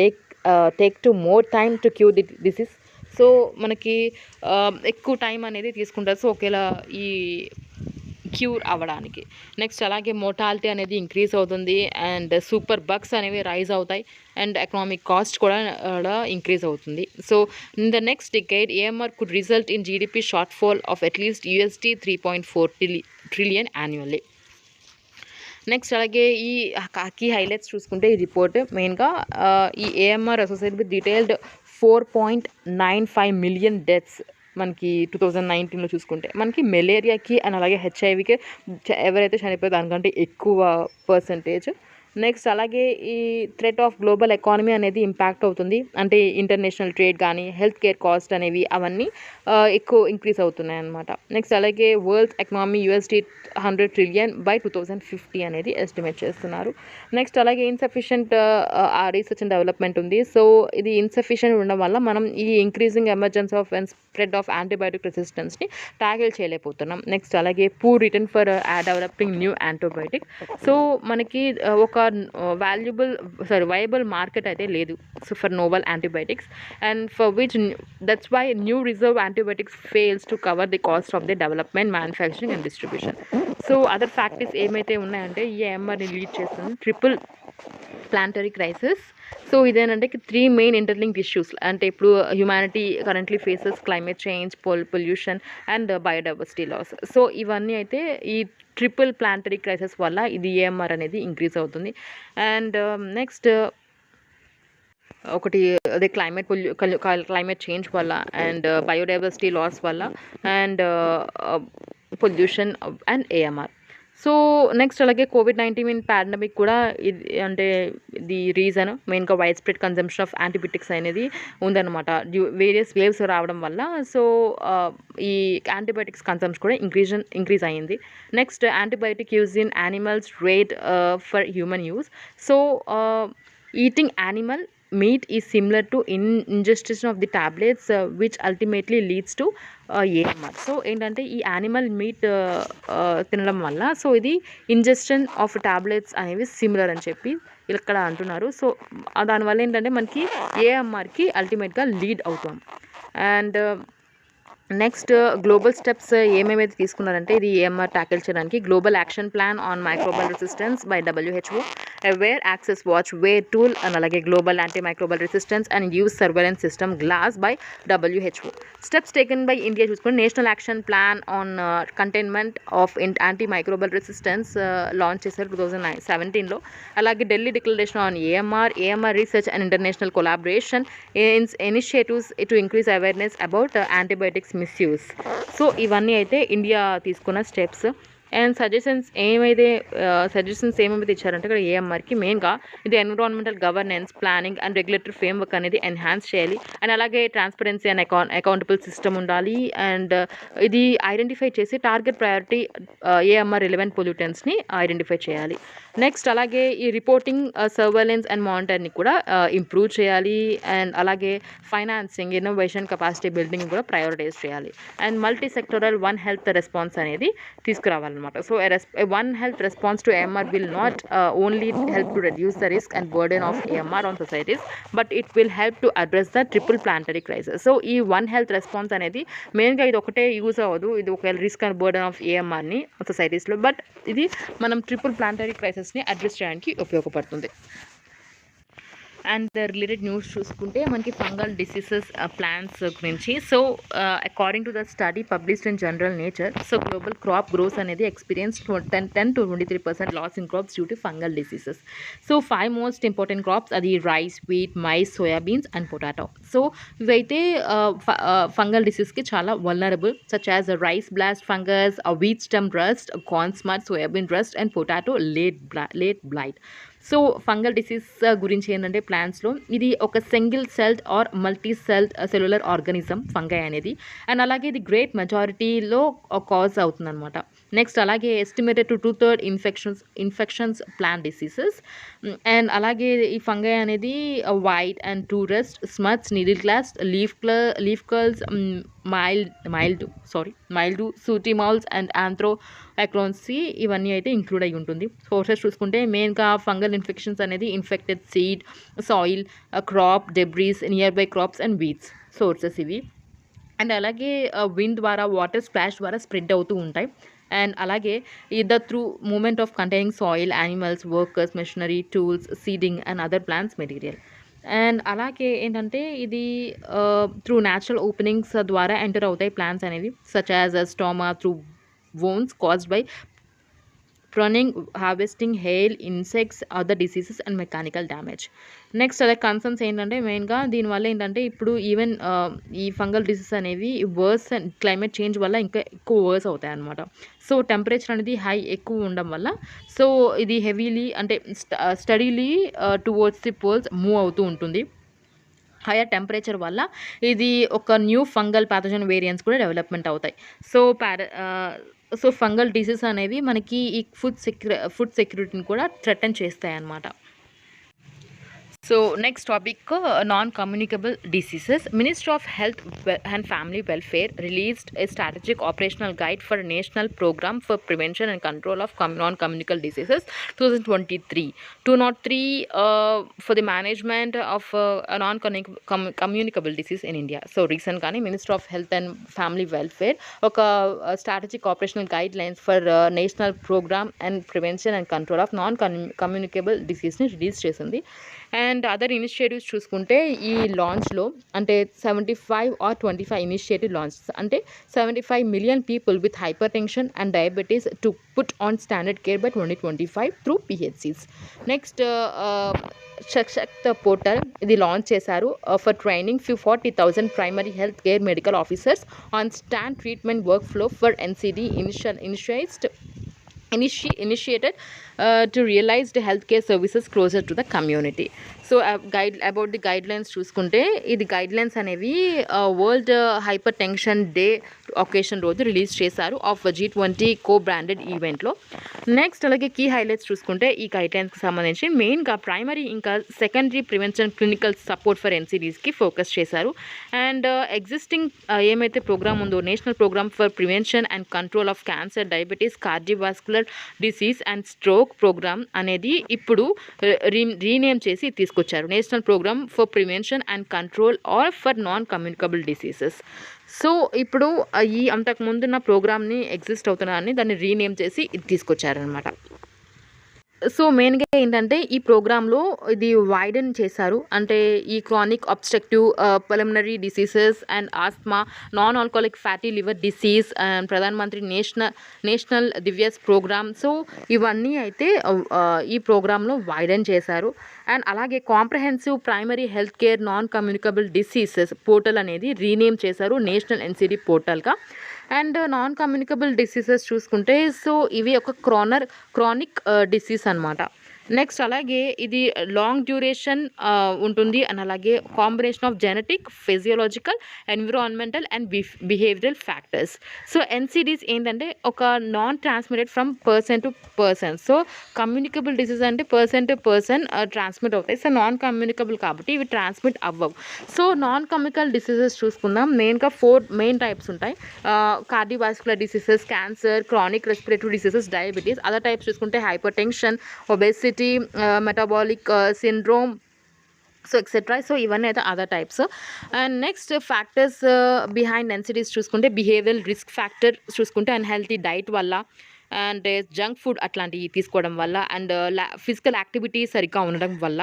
take to more time to cure the disease. So మనకి ఎక్కువ టైం అనేది తీసుకుంటారు సో ఒకేలా ఈ క్యూర్ అవ్వడానికి. నెక్స్ట్ అలాగే మోర్టాలిటీ అనేది ఇంక్రీజ్ అవుతుంది అండ్ సూపర్ బగ్స్ అనేవి రైజ్ అవుతాయి అండ్ ఎకనామిక్ కాస్ట్ కూడా ఇంక్రీజ్ అవుతుంది. So in the next decade AMR could result in GDP short fall of at least $3.4 trillion annually. Next అలాగే ఈ కీ హైలైట్స్ చూసుకుంటే ఈ రిపోర్ట్ మెయిన్గా ఈ AMR associated with detailed 4.95 million deaths మనకి 2019లో చూసుకుంటే మనకి మలేరియాకి అండ్ అలాగే హెచ్ఐవికి ఎవరైతే చనిపోయారో దానికంటే ఎక్కువ పర్సంటేజ్ నెక్స్ట్ అలాగే ఈ థ్రెట్ ఆఫ్ గ్లోబల్ ఎకానమీ అనేది ఇంపాక్ట్ అవుతుంది. అంటే ఇంటర్నేషనల్ ట్రేడ్ కానీ హెల్త్ కేర్ కాస్ట్ అనేవి అవన్నీ ఎక్కువ ఇంక్రీజ్ అవుతున్నాయి అన్నమాట. నెక్స్ట్ అలాగే world economy USD 100 trillion by 2050 అనేది ఎస్టిమేట్ చేస్తున్నారు. నెక్స్ట్ అలాగే ఇన్సఫిషియంట్ రీసెర్చ్ అండ్ డెవలప్మెంట్ ఉంది. సో ఇది ఇన్సఫిషియంట్ ఉండడం వల్ల మనం ఈ increasing emergence of and spread of antibiotic రెసిస్టెన్స్ని ట్యాకిల్ చేయలేకపోతున్నాం. నెక్స్ట్ అలాగే poor return for developing new antibiotic. So మనకి ఒక వయబుల్ మార్కెట్ అయితే లేదు so for novel antibiotics and for which that's why new reserve antibiotics fails to cover the cost of the development, manufacturing and distribution. So other factors ఏమైతే ఉన్నాయంటే ఈ ఏఎంఆర్ని lead చేస్తుంది triple planetary crisis. So ఇదేనంటే 3 main interlinked issues. అంటే ఇప్పుడు humanity currently faces climate change, pollution and biodiversity loss. So ఇవన్నీ అయితే ఈ ట్రిపుల్ ప్లాంటరీ క్రైసిస్ వల్ల ఇది ఏఎంఆర్ అనేది ఇంక్రీజ్ అవుతుంది. అండ్ నెక్స్ట్ ఒకటి అదే క్లైమేట్ చేంజ్ వల్ల అండ్ బయోడైవర్సిటీ లాస్ వల్ల and pollution and AMR. So next అలాగే COVID-19 పాండమిక్ కూడా ఇది అంటే ది రీజన్ మెయిన్గా wide spread consumption of antibiotics అనేది ఉందన్నమాట. వేరియస్ వేవ్స్ రావడం వల్ల సో ఈ యాంటీబయాటిక్స్ కన్సంప్షన్ కూడా ఇంక్రీజ్ అయ్యింది. Next antibiotic use in animals rate for human use. So eating animal meat is similar to ingestion of the tablets which ultimately leads to AMR. So ఏంటంటే ఈ animal meet తినడం వల్ల so ఇది injection of tablets అనేవి similar అని చెప్పి ఇక్కడ అంటున్నారు. సో దానివల్ల ఏంటంటే మనకి ఏఎంఆర్కి అల్టిమేట్గా లీడ్ అవుతాం. అండ్ నెక్స్ట్ గ్లోబల్ స్టెప్స్ ఏమేమైతే తీసుకున్నారంటే ఇది ఏఎంఆర్ ట్యాకిల్ చేయడానికి global action plan on microbial resistance by WHO, aware access watch aware tool and అలాగే global anti microbial resistance and use surveillance system GLASS by WHO. Steps taken by India చూసుకుని national action plan on containment of anti microbial resistance launch చేశారు 2017లో. అలాగే Delhi declaration on AMR research and international collaboration initiatives to increase awareness about antibiotics misuse. So ఇవన్నీ అయితే India తీసుకున్న steps. And suggestions ఏమైతే ఇచ్చారంటే ఇక్కడ ఏఎంఆర్కి మెయిన్గా ఇది environmental governance, planning and regulatory framework అనేది ఎన్హాన్స్ చేయాలి. అండ్ అలాగే ట్రాన్స్పరెన్సీ అండ్ అకౌంటబుల్ సిస్టమ్ ఉండాలి. అండ్ ఇది ఐడెంటిఫై చేసి టార్గెట్ ప్రయారిటీ ఏఎంఆర్ రిలవెంట్ పొల్యూటెంట్స్ని ఐడెంటిఫై చేయాలి. నెక్స్ట్ అలాగే ఈ రిపోర్టింగ్, సర్వేలెన్స్ అండ్ మానిటరింగ్ కూడా ఇంప్రూవ్ చేయాలి. అండ్ అలాగే ఫైనాన్సింగ్, ఇన్నోవేషన్, కెపాసిటీ బిల్డింగ్ కూడా ప్రయారిటైజ్ చేయాలి. And multi sectoral one health response అనేది తీసుకురావాలన్నమాట. So one health response to AMR will not only help to reduce the risk and burden of AMR on societies but it will help to address the triple planetary crisis. So ఈ one health response అనేది మెయిన్గా ఇది ఒకటే use అవ్వదు, ఇది ఒక risk and burden of ఏఎంఆర్ని సొసైటీస్లో, బట్ ఇది మనం ట్రిపుల్ ప్లాంటరీ క్రైసిస్ని అడ్రస్ చేయడానికి ఉపయోగపడుతుంది. అండ్ రిలేటెడ్ న్యూస్ చూసుకుంటే మనకి ఫంగల్ డిసీజెస్ ప్లాంట్స్ గురించి. So according to the study published in journal Nature, so global crop grows అనేది experience 10 to 23% loss in crops due to fungal diseases. So 5 most important crops అది rice, wheat, maize, soybeans and potato. So ఇవైతే fungal డిసీజ్కి చాలా vulnerable, such as rice blast fungus, wheat stem rust, corn smut, soybean rust and potato late blight. So fungal disease గురించి ఏంటంటే ప్లాంట్స్లో ఇది ఒక single celled or multi cellular organism fungi అనేది. And అలాగే ఇది గ్రేట్ మెజారిటీలో కాజ్ అవుతుంది అనమాట. నెక్స్ట్ అలాగే estimated to 2/3 infections plant diseases. And అలాగే ఈ ఫంగై అనేది white and two rust, smuts, needle glass, leaf curls, mild sooty moulds and anthracnose ఇవన్నీ అయితే ఇంక్లూడ్ అయి ఉంటుంది. సోర్సెస్ చూసుకుంటే మెయిన్గా ఫంగల్ ఇన్ఫెక్షన్స్ అనేది infected seed, soil, crop debris, nearby crops and weeds sources ఇవి. అండ్ అలాగే విండ్ ద్వారా, వాటర్ స్ప్లాష్ ద్వారా స్ప్రెడ్ అవుతూ ఉంటాయి. అండ్ అలాగే through movement of containing soil, animals, workers, machinery, tools, seeding and other plants material. And అలాగే ఏంటంటే ఇది త్రూ న్యాచురల్ ఓపెనింగ్స్ ద్వారా ఎంటర్ అవుతాయి ప్లాంట్స్ అనేవి, such as stoma, through wounds caused by pruning, harvesting, hail, insects, other diseases and mechanical damage. Next అదే concerns ఏంటంటే మెయిన్గా దీనివల్ల ఏంటంటే ఇప్పుడు ఈవెన్ ఈ ఫంగల్ డిసీజ్ అనేవి వర్స్ అండ్ క్లైమేట్ చేంజ్ వల్ల ఇంకా ఎక్కువ వర్స్ అవుతాయి అన్నమాట. సో టెంపరేచర్ అనేది హై ఎక్కువ ఉండడం వల్ల సో ఇది హెవీలీ అంటే steadily towards the poles move అవుతూ ఉంటుంది. హైయర్ టెంపరేచర్ వల్ల ఇది ఒక న్యూ ఫంగల్ ప్యాథోజన్ వేరియంట్స్ కూడా డెవలప్మెంట్ అవుతాయి. సో ఫంగల్ డిసీజ్ అనేవి మనకి ఈ ఫుడ్ సెక్యూరిటీని కూడా థ్రెటన్ చేస్తాయి అన్నమాట. So next topic non-communicable diseases. Ministry of Health and Family Welfare released a strategic operational guide for a national program for prevention and control of non-communicable diseases 2023. 203 for the management of a non-communicable disease in India. So recent గానీ Ministry of Health and Family Welfare ఒక strategic operational guidelines for national program and prevention and control of non-communicable diseaseని release చేసింది. And other initiatives చూసుకుంటే ఈ లాంచ్లో అంటే 75 or 25 initiative launch అంటే 75 million people with hypertension and diabetes to put on standard care by 2025 through PHCs. Next Sashakt portal ఇది launch చేశారు for training 40,000 primary health care medical officers on standard treatment workflow for NCD initiated to realize the healthcare services closer to the community. So about the guidelines చూసుకుంటే ఇది guidelines అనేవి world hypertension day occasion రోజు release చేశారు of G20 branded ఈవెంట్లో. Next అలాగే key highlights చూసుకుంటే ఈ గైడ్లైన్స్కి సంబంధించి మెయిన్గా ప్రైమరీ ఇంకా secondary prevention clinical support for ఎన్సిడీస్కి ఫోకస్ చేశారు. అండ్ ఎగ్జిస్టింగ్ ఏమైతే ప్రోగ్రామ్ ఉందో national programme for prevention and control of cancer, diabetes, cardiovascular disease and stroke programme అనేది ఇప్పుడు రీనేమ్ చేసి తీసుకొచ్చారు national programme for prevention and control or for non-communicable diseases. So ఇప్పుడు ఈ అంతకుముందున్న ప్రోగ్రామ్ని ఎగ్జిస్ట్ అవుతున్నారని దాన్ని రీనేమ్ చేసి ఇది తీసుకొచ్చారనమాట. సో మెయిన్గా ఏంటంటే ఈ ప్రోగ్రాంలో ఇది వైడెన్ చేశారు అంటే ఈ chronic obstructive pulmonary diseases and asthma, non alcoholic fatty liver disease and ప్రధాన మంత్రి నేషనల్ దివ్యస్ ప్రోగ్రామ్. సో ఇవన్నీ అయితే ఈ ప్రోగ్రాంలో వైడెన్ చేశారు. అండ్ అలాగే comprehensive primary health care non-communicable diseases portal అనేది రీనేమ్ చేశారు నేషనల్ ఎన్సిడి పోర్టల్గా. అండ్ non-communicable diseases చూసుకుంటే సో ఇవి ఒక క్రానిక్ డిసీజ్ అనమాట. నెక్స్ట్ అలాగే ఇది లాంగ్ డ్యూరేషన్ ఉంటుంది అండ్ అలాగే combination of genetic, physiological, environmental and behavioural factors. So NCDs ఏంటంటే ఒక non transmitted from person to person. So communicable disease అంటే పర్సన్ టు పర్సన్ ట్రాన్స్మిట్ అవుతాయి. సో నాన్ కమ్యూనికబుల్ కాబట్టి ఇవి ట్రాన్స్మిట్ అవ్వవు. సో నాన్ కమ్యూనికల్ డిసీజెస్ చూసుకుందాం. మెయిన్గా 4 మెయిన్ టైప్స్ ఉంటాయి. Cardiovascular diseases, cancer, chronic respiratory diseases, diabetes. Other types చూసుకుంటే hypertension, obesity, metabolic syndrome, so etcetera. So ఇవన్నీ అయితే other types. And next factors behind NCDs చూసుకుంటే బిహేవియరల్ రిస్క్ ఫ్యాక్టర్ చూసుకుంటే unhealthy diet వల్ల and junk food అట్లాంటివి తీసుకోవడం వల్ల and physical activity సరిగ్గా ఉండడం వల్ల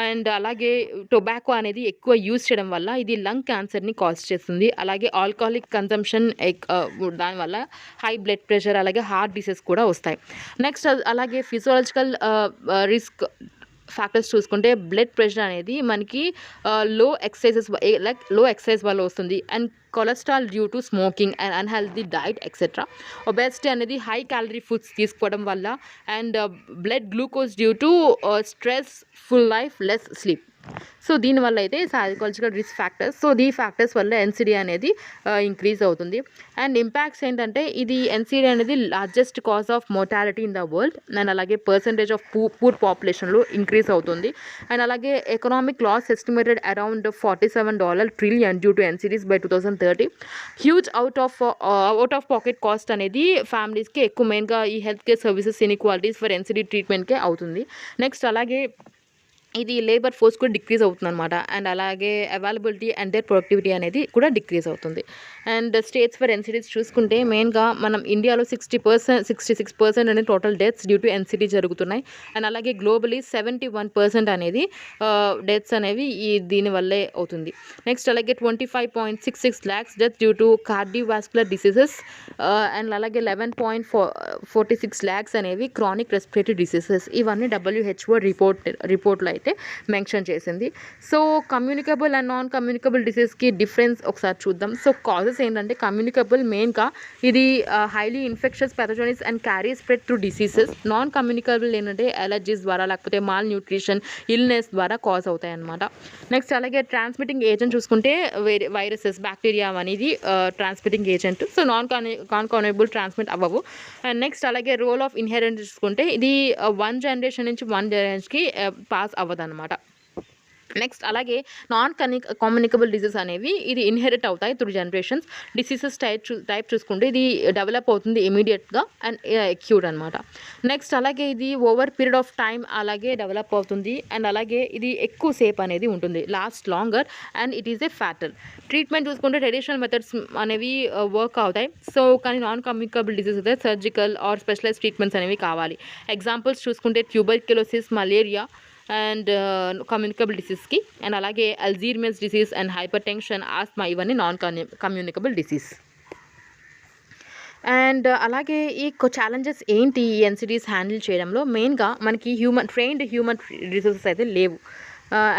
అండ్ అలాగే టొబాకో అనేది ఎక్కువ యూజ్ చేయడం వల్ల ఇది లంగ్ క్యాన్సర్ని కాజ్ చేస్తుంది. అలాగే ఆల్కహాలిక్ కన్సంప్షన్ దానివల్ల హై బ్లడ్ ప్రెషర్ అలాగే హార్ట్ డిసీజ్ కూడా వస్తాయి. నెక్స్ట్ అలాగే ఫిజియోలాజికల్ రిస్క్ ఫ్యాక్టర్స్ చూసుకుంటే బ్లడ్ ప్రెషర్ అనేది మనకి లో ఎక్సర్సైజ్ వల్ల వస్తుంది. And cholesterol due to smoking and unhealthy diet etcetera. Obesity అనేది హై క్యాలరీ ఫుడ్స్ తీసుకోవడం వల్ల and blood glucose due to stress, full life, less sleep. So దీనివల్ల అయితే సైకలాజికల్ రిస్క్ ఫ్యాక్టర్స్. సో ఈ ఫ్యాక్టర్స్ వల్ల ఎన్సిడి అనేది ఇంక్రీజ్ అవుతుంది. And impacts ఏంటంటే ఇది ఎన్సిడి అనేది largest cause of mortality in the world and అలాగే పర్సంటేజ్ ఆఫ్ పూర్ పాపులేషన్లో ఇంక్రీజ్ అవుతుంది. అండ్ అలాగే economic loss estimated around $47 trillion due to NCDs by 2030. Huge out of pocket cost అనేది ఫ్యామిలీస్కి ఎక్కువ మెయిన్గా ఈ health care services inequalities for NCD ట్రీట్మెంట్కే అవుతుంది. నెక్స్ట్ అలాగే ఇది లేబర్ ఫోర్స్ కూడా డిక్రీజ్ అవుతుంది అనమాట. అండ్ అలాగే అవైలబిలిటీ అండ్ దేర్ ప్రొడక్టివిటీ అనేది కూడా డిక్రీజ్ అవుతుంది. అండ్ స్టేట్స్ ఫర్ ఎన్సిడీస్ చూసుకుంటే మెయిన్గా మనం ఇండియాలో 66% అనేది టోటల్ డెత్స్ డ్యూ టు ఎన్సిడీ జరుగుతున్నాయి. అండ్ అలాగే గ్లోబలీ 71% అనేది డెత్స్ అనేవి దీనివల్లే అవుతుంది. నెక్స్ట్ అలాగే 25.66 lakhs deaths due to cardiovascular diseases and అలాగే 11.4 46 lakhs అనేవి క్రానిక్ రెస్పిరేటరీ డిసీజెస్. ఇవన్నీ WHO రిపోర్ట్లో అయితే మెన్షన్ చేసింది. So communicable and non communicable డిసీజ్కి డిఫరెన్స్ ఒకసారి చూద్దాం. సో కాజెస్ ఏంటంటే కమ్యూనికబుల్ మెయిన్గా ఇది highly infections pathogenics and carry spread through diseases. Non communicable ఏంటంటే అలర్జీస్ ద్వారా లేకపోతే మాల్ న్యూట్రిషన్ ఇల్నెస్ ద్వారా కాజ్ అవుతాయి అన్నమాట. నెక్స్ట్ అలాగే ట్రాన్స్మిటింగ్ ఏజెంట్ చూసుకుంటే వైరసెస్ బ్యాక్టీరియా అనేది transmitting agent. So non communicable transmit అవ్వవు. అండ్ నెక్స్ట్ అలాగే రోల్ ఆఫ్ ఇన్హెరెన్స్ చూసుకుంటే ఇది 1 జనరేషన్ నుంచి 1 జనరేషన్కి పాస్ అవ్వదు అనమాట. నెక్స్ట్ అలాగే నాన్ కమ్యూనికబుల్ డిసీజ్ అనేవి ఇది ఇన్హెరిట్ అవుతాయి త్రూ జనరేషన్స్. డిసీజెస్ టైప్ చూసుకుంటే ఇది డెవలప్ అవుతుంది ఇమీడియట్గా అండ్ అక్యూట్ అనమాట. నెక్స్ట్ అలాగే ఇది ఓవర్ పీరియడ్ ఆఫ్ టైం అలాగే డెవలప్ అవుతుంది అండ్ అలాగే ఇది ఎక్కువ సేపు అనేది ఉంటుంది, last longer and it is a fatal. Treatment చూసుకుంటే ట్రెడిషనల్ మెథడ్స్ అనేవి వర్క్ అవుతాయి. సో కానీ నాన్ కమ్యూనికబుల్ డిసీజ్ అయితే సర్జికల్ ఆర్ స్పెషలైజ్ ట్రీట్మెంట్స్ అనేవి కావాలి. ఎగ్జాంపుల్స్ చూసుకుంటే ట్యూబర్క్యులోసిస్, మలేరియా అండ్ కమ్యూనికబుల్ డిసీజ్కి. అండ్ అలాగే Alzheimer's disease and hypertension, asthma ఇవన్నీ నాన్ కమ్యూనికబుల్ డిసీజ్. అండ్ అలాగే ఈ ఛాలెంజెస్ ఏంటి ఈ ఎన్సిడీస్ హ్యాండిల్ చేయడంలో? మెయిన్గా మనకి ట్రైన్డ్ హ్యూమన్ రిసోర్సెస్ అయితే లేవు.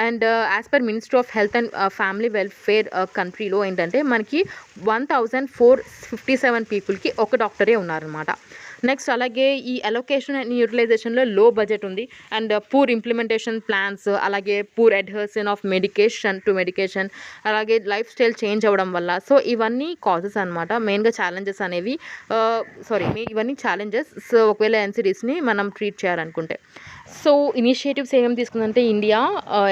And as per ministry of health and family welfare కంట్రీలో ఏంటంటే మనకి 1457 పీపుల్కి ఒక డాక్టరే ఉన్నారనమాట. నెక్స్ట్ అలాగే ఈ అలొకేషన్ అండ్ యూటిలైజేషన్లో లో బడ్జెట్ ఉంది అండ్ పూర్ ఇంప్లిమెంటేషన్ ప్లాన్స్, అలాగే పూర్ అడ్హర్షన్ ఆఫ్ మెడికేషన్, అలాగే లైఫ్ స్టైల్ చేంజ్ అవ్వడం వల్ల. సో ఇవన్నీ కాజెస్ అనమాట, మెయిన్గా ఛాలెంజెస్ అనేవి. ఇవన్నీ ఛాలెంజెస్. సో ఒకవేళ ఎన్సిడీస్ని మనం ట్రీట్ చేయాలనుకుంటే. సో ఇనిషియేటివ్స్ ఏమేమి తీసుకుందంటే ఇండియా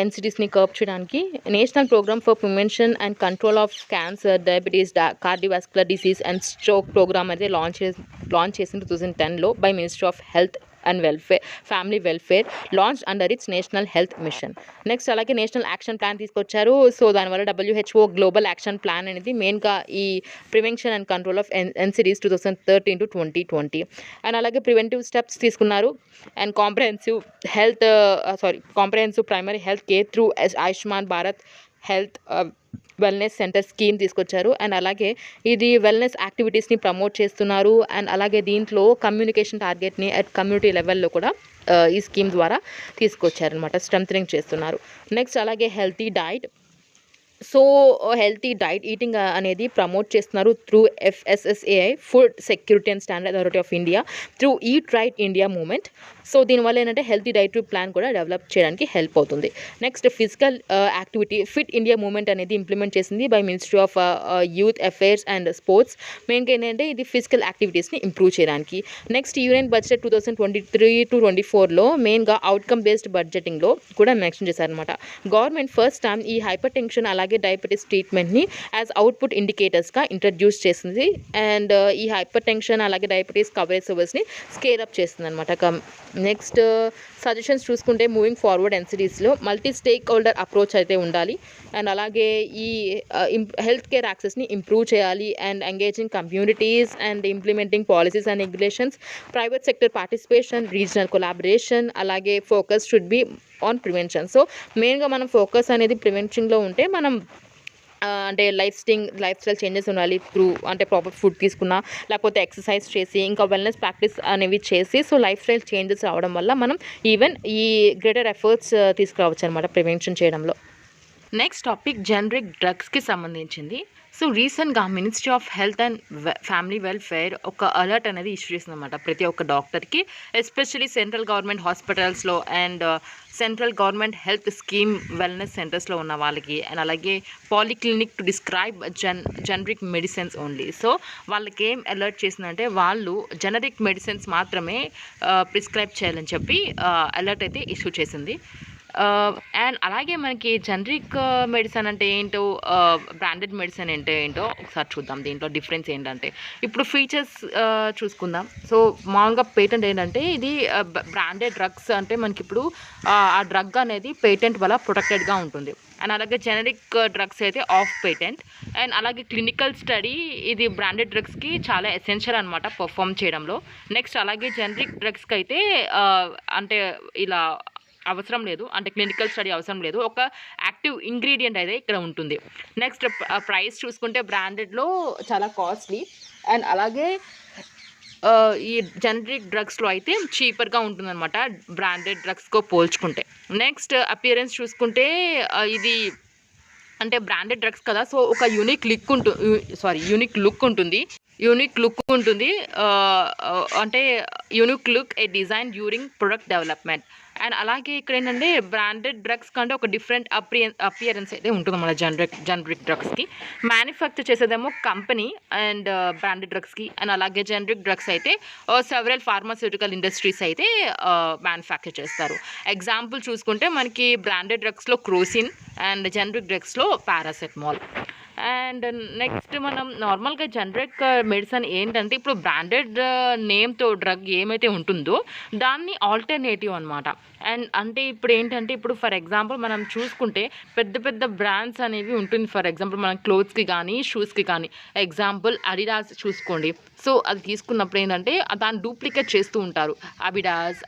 ఎన్సిడీస్ని కర్బ్ చేయడానికి national programme for prevention and control of cancer, diabetes, cardiovascular disease and stroke programme అయితే లాంచ్ చేసింది 2010లో by ministry of health and family welfare, launch under its national health mission. Next అలాగే national action plan తీసుకొచ్చారు. So దానివల్ల WHO global action plan అనేది మెయిన్గా ఈ prevention and control of NCDs 2013 to 2020. And అలాగే ప్రివెంటివ్ స్టెప్స్ తీసుకున్నారు and comprehensive primary health care through Ayushman Bharat health wellness centre scheme తీసుకొచ్చారు. And అలాగే ఇది వెల్నెస్ యాక్టివిటీస్ని ప్రమోట్ చేస్తున్నారు. అండ్ అలాగే దీంట్లో కమ్యూనికేషన్ టార్గెట్ని అట్ కమ్యూనిటీ లెవెల్లో కూడా ఈ స్కీమ్ ద్వారా తీసుకొచ్చారనమాట, స్ట్రెంథనింగ్ చేస్తున్నారు. నెక్స్ట్ అలాగే healthy diet. So healthy diet eating అనేది ప్రమోట్ చేస్తున్నారు through FSSAI, food security and standard authority of India, through eat right India movement. So దీనివల్ల ఏంటంటే హెల్తీ డైటరీ ప్లాన్ కూడా డెవలప్ చేయడానికి హెల్ప్ అవుతుంది. Next physical activity, fit India movement అనేది implement చేసింది by ministry of youth affairs and sports. మెయిన్గా ఏంటంటే ఇది ఫిజికల్ యాక్టివిటీస్ని ఇంప్రూవ్ చేయడానికి. నెక్స్ట్ యూనియన్ బడ్జెట్ 2023 to 2024లో మెయిన్గా అవుట్కమ్ బేస్డ్ బడ్జెటింగ్లో కూడా మెన్షన్ చేశారనమాట. గవర్నమెంట్ ఫస్ట్ టైం ఈ హైపర్ టెన్షన్ అలాగే డయాబెటీస్ ట్రీట్మెంట్ని యాజ్ అవుట్పుట్ ఇండికేటర్స్గా ఇంట్రడ్యూస్ చేసింది. అండ్ ఈ హైపర్ టెన్షన్ అలాగే డయాబెటీస్ కవరేజ్ సర్వీస్ని స్కేల్ అప్ చేస్తుంది అనమాట. నెక్స్ట్ సజెషన్స్ చూసుకుంటే మూవింగ్ ఫార్వర్డ్ ఎన్సిడీస్లో మల్టీ స్టేక్ హోల్డర్ అప్రోచ్ అయితే ఉండాలి. అండ్ అలాగే ఈ హెల్త్ కేర్ యాక్సెస్ని ఇంప్రూవ్ చేయాలి and engaging communities and implementing policies and regulations, private sector participation, regional collaboration, అలాగే focus should be on prevention. So మెయిన్గా మనం ఫోకస్ అనేది ప్రివెన్షన్లో ఉంటే మనం అంటే లైఫ్ స్టైల్ చేంజెస్ ఉండాలి. అంటే ప్రాపర్ ఫుడ్ తీసుకున్నా లేకపోతే ఎక్సర్సైజ్ చేసి ఇంకా వెల్నెస్ ప్రాక్టీస్ అనేవి చేసి సో లైఫ్ స్టైల్ చేంజెస్ రావడం వల్ల మనం ఈవెన్ ఈ గ్రేటర్ ఎఫర్ట్స్ తీసుకురావచ్చు అనమాట ప్రివెన్షన్ చేయడంలో. నెక్స్ట్ టాపిక్ జనరిక్ డ్రగ్స్కి సంబంధించింది. సో రీసెంట్గా ministry of health and family welfare ఒక అలర్ట్ అనేది ఇష్యూ చేసిందన్నమాట ప్రతి ఒక్క డాక్టర్కి, ఎస్పెషలీ సెంట్రల్ గవర్నమెంట్ హాస్పిటల్స్లో and central government health scheme wellness సెంటర్స్లో ఉన్న వాళ్ళకి అండ్ అలాగే polyclinic to describe generic medicines only. So వాళ్ళకి ఏం అలర్ట్ చేసిందంటే వాళ్ళు జనరిక్ మెడిసిన్స్ మాత్రమే ప్రిస్క్రైబ్ చేయాలని చెప్పి అలర్ట్ అయితే ఇష్యూ చేసింది. అండ్ అలాగే మనకి జనరిక్ మెడిసిన్ అంటే ఏంటో, బ్రాండెడ్ మెడిసిన్ అంటే ఏంటో ఒకసారి చూద్దాం. దీంట్లో డిఫరెన్స్ ఏంటంటే ఇప్పుడు ఫీచర్స్ చూసుకుందాం. సో మామూలుగా పేటెంట్ ఏంటంటే ఇది బ్రాండెడ్ డ్రగ్స్ అంటే మనకి ఇప్పుడు ఆ డ్రగ్ అనేది పేటెంట్ వల్ల ప్రొటెక్టెడ్గా ఉంటుంది. అండ్ అలాగే జెనరిక్ డ్రగ్స్ అయితే ఆఫ్ పేటెంట్. అండ్ అలాగే క్లినికల్ స్టడీ ఇది బ్రాండెడ్ డ్రగ్స్కి చాలా ఎసెన్షియల్ అనమాట పర్ఫామ్ చేయడంలో. నెక్స్ట్ అలాగే జెనరిక్ డ్రగ్స్కి అయితే అంటే ఇలా అవసరం లేదు, అంటే క్లినికల్ స్టడీ అవసరం లేదు, ఒక యాక్టివ్ ఇంగ్రీడియంట్ అయితే ఇక్కడ ఉంటుంది. నెక్స్ట్ ప్రైస్ చూసుకుంటే బ్రాండెడ్లో చాలా కాస్ట్లీ. అండ్ అలాగే ఈ జనరిక్ డ్రగ్స్లో అయితే చీపర్గా ఉంటుందన్నమాట బ్రాండెడ్ డ్రగ్స్తో పోల్చుకుంటే. నెక్స్ట్ అపియరెన్స్ చూసుకుంటే ఇది అంటే బ్రాండెడ్ డ్రగ్స్ కదా, సో ఒక యూనిక్ లుక్ ఉంటుంది. అంటే unique look A design during product development. And అలాగే ఇక్కడ ఏంటంటే బ్రాండెడ్ డ్రగ్స్ కంటే ఒక డిఫరెంట్ అపియరెన్స్ అయితే ఉంటుంది మన జనరిక్ డ్రగ్స్కి. మ్యానుఫ్యాక్చర్ చేసేదేమో కంపెనీ అండ్ బ్రాండెడ్ డ్రగ్స్కి, అండ్ అలాగే జనరిక్ డ్రగ్స్ అయితే సెవరల్ ఫార్మాస్యూటికల్ ఇండస్ట్రీస్ అయితే మ్యానుఫ్యాక్చర్ చేస్తారు. ఎగ్జాంపుల్ చూసుకుంటే మనకి బ్రాండెడ్ డ్రగ్స్లో క్రోసిన్ అండ్ జనరిక్ డ్రగ్స్లో పారాసెటమాల్. అండ్ నెక్స్ట్ మనం నార్మల్గా జనరిక్ మెడిసిన్ ఏంటంటే ఇప్పుడు బ్రాండెడ్ నేమ్తో డ్రగ్ ఏమైతే ఉంటుందో దాన్ని ఆల్టర్నేటివ్ అనమాట. అండ్ అంటే ఇప్పుడు ఏంటంటే ఇప్పుడు ఫర్ ఎగ్జాంపుల్ మనం చూసుకుంటే పెద్ద పెద్ద బ్రాండ్స్ అనేవి ఉంటుంది. ఫర్ ఎగ్జాంపుల్ మనం క్లోత్స్కి కానీ షూస్కి కానీ ఎగ్జాంపుల్ అడిడాస్ చూసుకోండి. సో అది తీసుకున్నప్పుడు ఏంటంటే దాన్ని డూప్లికేట్ చేస్తూ ఉంటారు,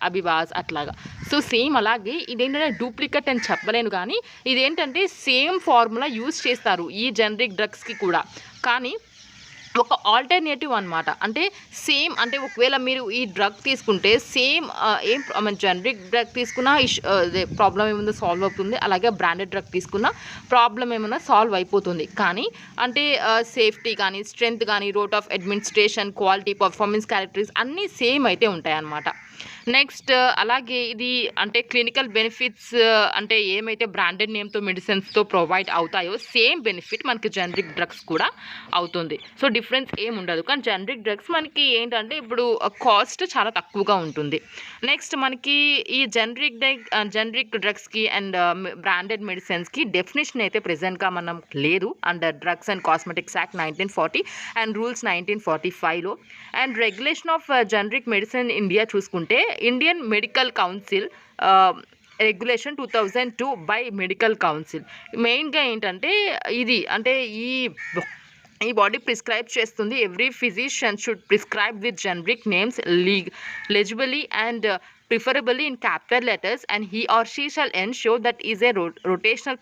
అబిబాస్ అట్లాగా. సో సేమ్ అలాగే ఇదేంటంటే డూప్లికేట్ అని చెప్పలేను, కానీ ఇదేంటంటే సేమ్ ఫార్ములా యూజ్ చేస్తారు ఈ జనరిక్ డ్రగ్స్కి కూడా, కానీ ఒక ఆల్టర్నేటివ్ అనమాట. అంటే సేమ్ అంటే ఒకవేళ మీరు ఈ డ్రగ్ తీసుకుంటే సేమ్ జనరిక్ డ్రగ్ తీసుకున్నా ప్రాబ్లం ఏముందో సాల్వ్ అవుతుంది, అలాగే బ్రాండెడ్ డ్రగ్ తీసుకున్నా ప్రాబ్లం ఏమైనా సాల్వ్ అయిపోతుంది. కానీ అంటే సేఫ్టీ కానీ స్ట్రెంగ్త్ కానీ wrote of administration quality performance characteristics అన్నీ సేమ్ అయితే ఉంటాయన్నమాట. నెక్స్ట్ అలాగే ఇది అంటే క్లినికల్ బెనిఫిట్స్ అంటే ఏమైతే బ్రాండెడ్ నేమ్తో మెడిసిన్స్తో ప్రొవైడ్ అవుతాయో సేమ్ బెనిఫిట్ మనకి జనరిక్ డ్రగ్స్ కూడా అవుతుంది. సో డిఫరెన్స్ ఏమి ఉండదు, కానీ జనరిక్ డ్రగ్స్ మనకి ఏంటంటే ఇప్పుడు కాస్ట్ చాలా తక్కువగా ఉంటుంది. నెక్స్ట్ మనకి ఈ జనరిక్ డ్రగ్స్కి అండ్ బ్రాండెడ్ మెడిసిన్స్కి డెఫినేషన్ అయితే ప్రెజెంట్గా మనం లేదు under drugs and cosmetics act 1940 and rules 1945లో. And regulation of generic medicine India చూసుకుంటే Indian medical council regulation 2002 by medical council. మెయిన్గా ఏంటంటే ఇది అంటే ఈ బాడీ ప్రిస్క్రైబ్ చేస్తుంది every physician should prescribe with generic names legibly and preferably in capital letters, and he or she shall ensure that is a rotational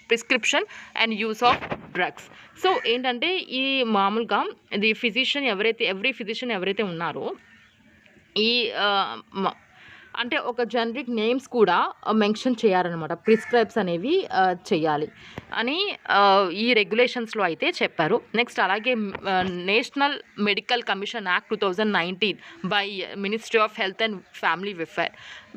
prescription and use of drugs. So ఏంటంటే ఈ మామూలుగా ఇది every physician ఎవరైతే ఉన్నారో ఈ అంటే ఒక generic names కూడా మెన్షన్ చేయాలన్నమాట, ప్రిస్క్రైబ్స్ అనేవి చేయాలి అని ఈ రెగ్యులేషన్స్లో అయితే చెప్పారు. నెక్స్ట్ అలాగే national medical commission act 2019 by ministry of health and family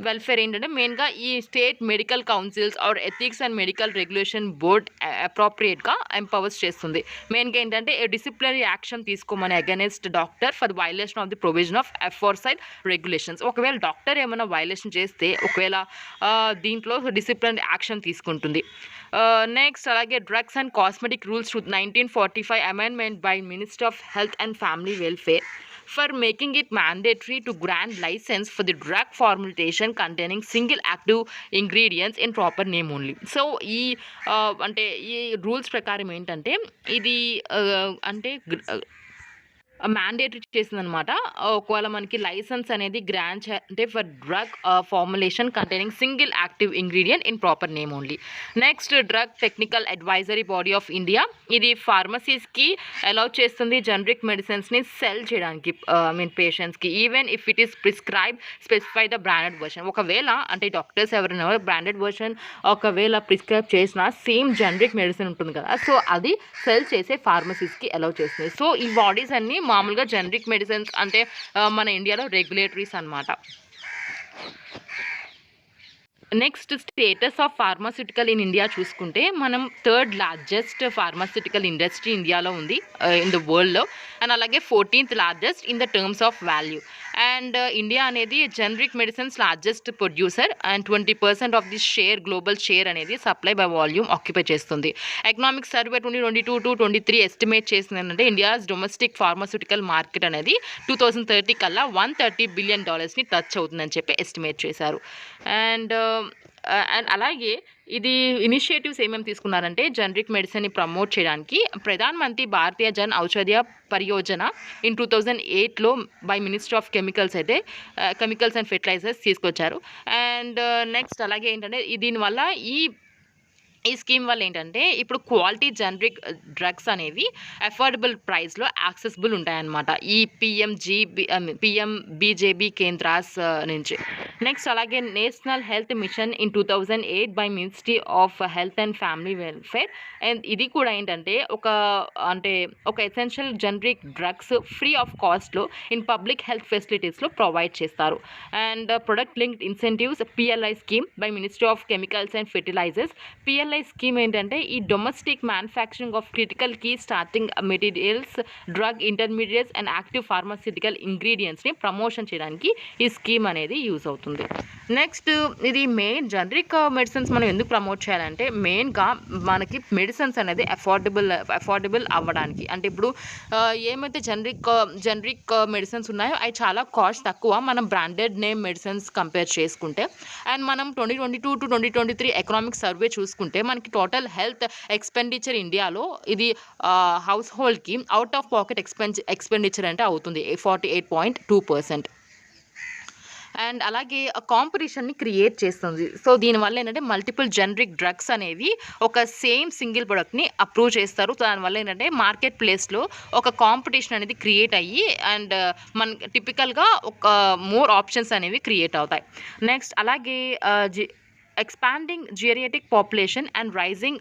welfare ఏంటంటే మెయిన్గా ఈ state medical councils or ethics and medical regulation board అప్రోప్రియేట్గా ఎంపవర్స్ చేస్తుంది. మెయిన్గా ఏంటంటే డిసిప్లినరీ యాక్షన్ తీసుకోమని against doctor for violation of the provision of aforesaid regulations. ఒకవేళ doctor ఏమైనా వైలేషన్ చేస్తే ఒకవేళ దీంట్లో డిసిప్లినరీ యాక్షన్ తీసుకుంటుంది. నెక్స్ట్ అలాగే drugs and cosmetic rules 1945 amendment by minister of health and family welfare for making it mandatory to grant license for the drug formulation containing single active ingredients in proper name only. So ఈ అంటే ఈ rules ప్రకారం ఏంటంటే ఇది అంటే mandatory చేసిందనమాట. ఒకవేళ మనకి లైసెన్స్ అనేది గ్రాంట్ అంటే for drug formulation containing single active ingredient in proper name only. Next drug technical advisory body of India, ఇది ఫార్మసీస్కి అలౌ చేస్తుంది జనరిక్ మెడిసిన్స్ని సెల్ చేయడానికి పేషెంట్స్కి even if it is prescribe specify the branded version. ఒకవేళ అంటే doctors ఎవరైనా branded version ఒకవేళ prescribe చేసినా same generic medicine ఉంటుంది కదా, సో అది సెల్ చేసే ఫార్మసీస్కి అలౌ చేస్తుంది. సో ఈ బాడీస్ అన్నీ మామూలుగా జనరిక్ మెడిసిన్స్ అంటే మన ఇండియాలో రెగ్యులేటరీస్ అన్నమాట. Next status of pharmaceutical in India చూసుకుంటే మనం 3rd లార్జెస్ట్ ఫార్మాస్యూటికల్ ఇండస్ట్రీ ఇండియాలో ఉంది ఇన్ ద వరల్డ్లో, అండ్ అలాగే 14th largest in the terms of value. And India అనేది generic medicines largest producer and 20% of the global share అనేది supply by volume occupy చేస్తుంది. Economic survey 2022-23 estimate చేసింది ఏంటంటే India's domestic pharmaceutical market అనేది 2030 కల్లా $130 billion touch అవుతుందని చెప్పి estimate చేశారు. అండ్ అలాగే ఇది ఇనిషియేటివ్స్ ఏమేమి తీసుకున్నారంటే జనరిక్ మెడిసిన్ని ప్రమోట్ చేయడానికి ప్రధాన్ మంత్రి భారతీయ జన్ ఔషధ పరియోజన ఇన్ 2008లో by minister of chemicals and fertilisers తీసుకొచ్చారు. అండ్ నెక్స్ట్ అలాగే ఏంటంటే దీనివల్ల ఈ ఈ స్కీమ్ వల్ల ఏంటంటే ఇప్పుడు క్వాలిటీ జనరిక్ డ్రగ్స్ అనేవి అఫోర్డబుల్ ప్రైస్లో యాక్సెసిబుల్ ఉంటాయన్నమాట ఈ పిఎంబీజేబీ కేంద్రాస్ నుంచి. నెక్స్ట్ అలాగే national health mission in 2008 by ministry of health and family welfare. And ఇది కూడా ఏంటంటే ఒక essential generic drugs free of కాస్ట్లో ఇన్ పబ్లిక్ హెల్త్ ఫెసిలిటీస్లో ప్రొవైడ్ చేస్తారు. And product linked incentives PLI scheme by ministry of chemicals and fertilisers. PLI scheme ఏంటంటే ఈ domestic manufacturing of critical key starting materials, drug intermediates and active pharmaceutical ఇంగ్రీడియంట్స్ని promotion చేయడానికి ఈ scheme అనేది use అవుతుంది. Next ఇది main generic medicines మనం ఎందుకు ప్రమోట్ చేయాలంటే మెయిన్గా మనకి మెడిసిన్స్ అనేది అఫోర్డబుల్ అవ్వడానికి. అంటే ఇప్పుడు ఏమైతే జనరిక్ మెడిసిన్స్ ఉన్నాయో అవి చాలా కాస్ట్ తక్కువ మనం బ్రాండెడ్ నేమ్ మెడిసిన్స్ కంపేర్ చేసుకుంటే. అండ్ మనం 2022 to 2023 ఎకనామిక్ సర్వే చూసుకుంటే మనకి టోటల్ హెల్త్ ఎక్స్పెండిచర్ ఇండియాలో ఇది హౌస్ హోల్డ్కి అవుట్ ఆఫ్ పాకెట్ ఎక్స్పెండిచర్ అంటే అవుతుంది 48.2%. అండ్ అలాగే కాంపిటీషన్ని క్రియేట్ చేస్తుంది. సో దీనివల్ల ఏంటంటే మల్టిపుల్ జనరిక్ డ్రగ్స్ అనేవి ఒక సేమ్ సింగిల్ ప్రొడక్ట్ని అప్రూవ్ చేస్తారు. దానివల్ల ఏంటంటే మార్కెట్ ప్లేస్లో ఒక కాంపిటీషన్ అనేది క్రియేట్ అయ్యి అండ్ మన టిపికల్గా ఒక మోర్ ఆప్షన్స్ అనేవి క్రియేట్ అవుతాయి. నెక్స్ట్ అలాగే expanding geriatric population and rising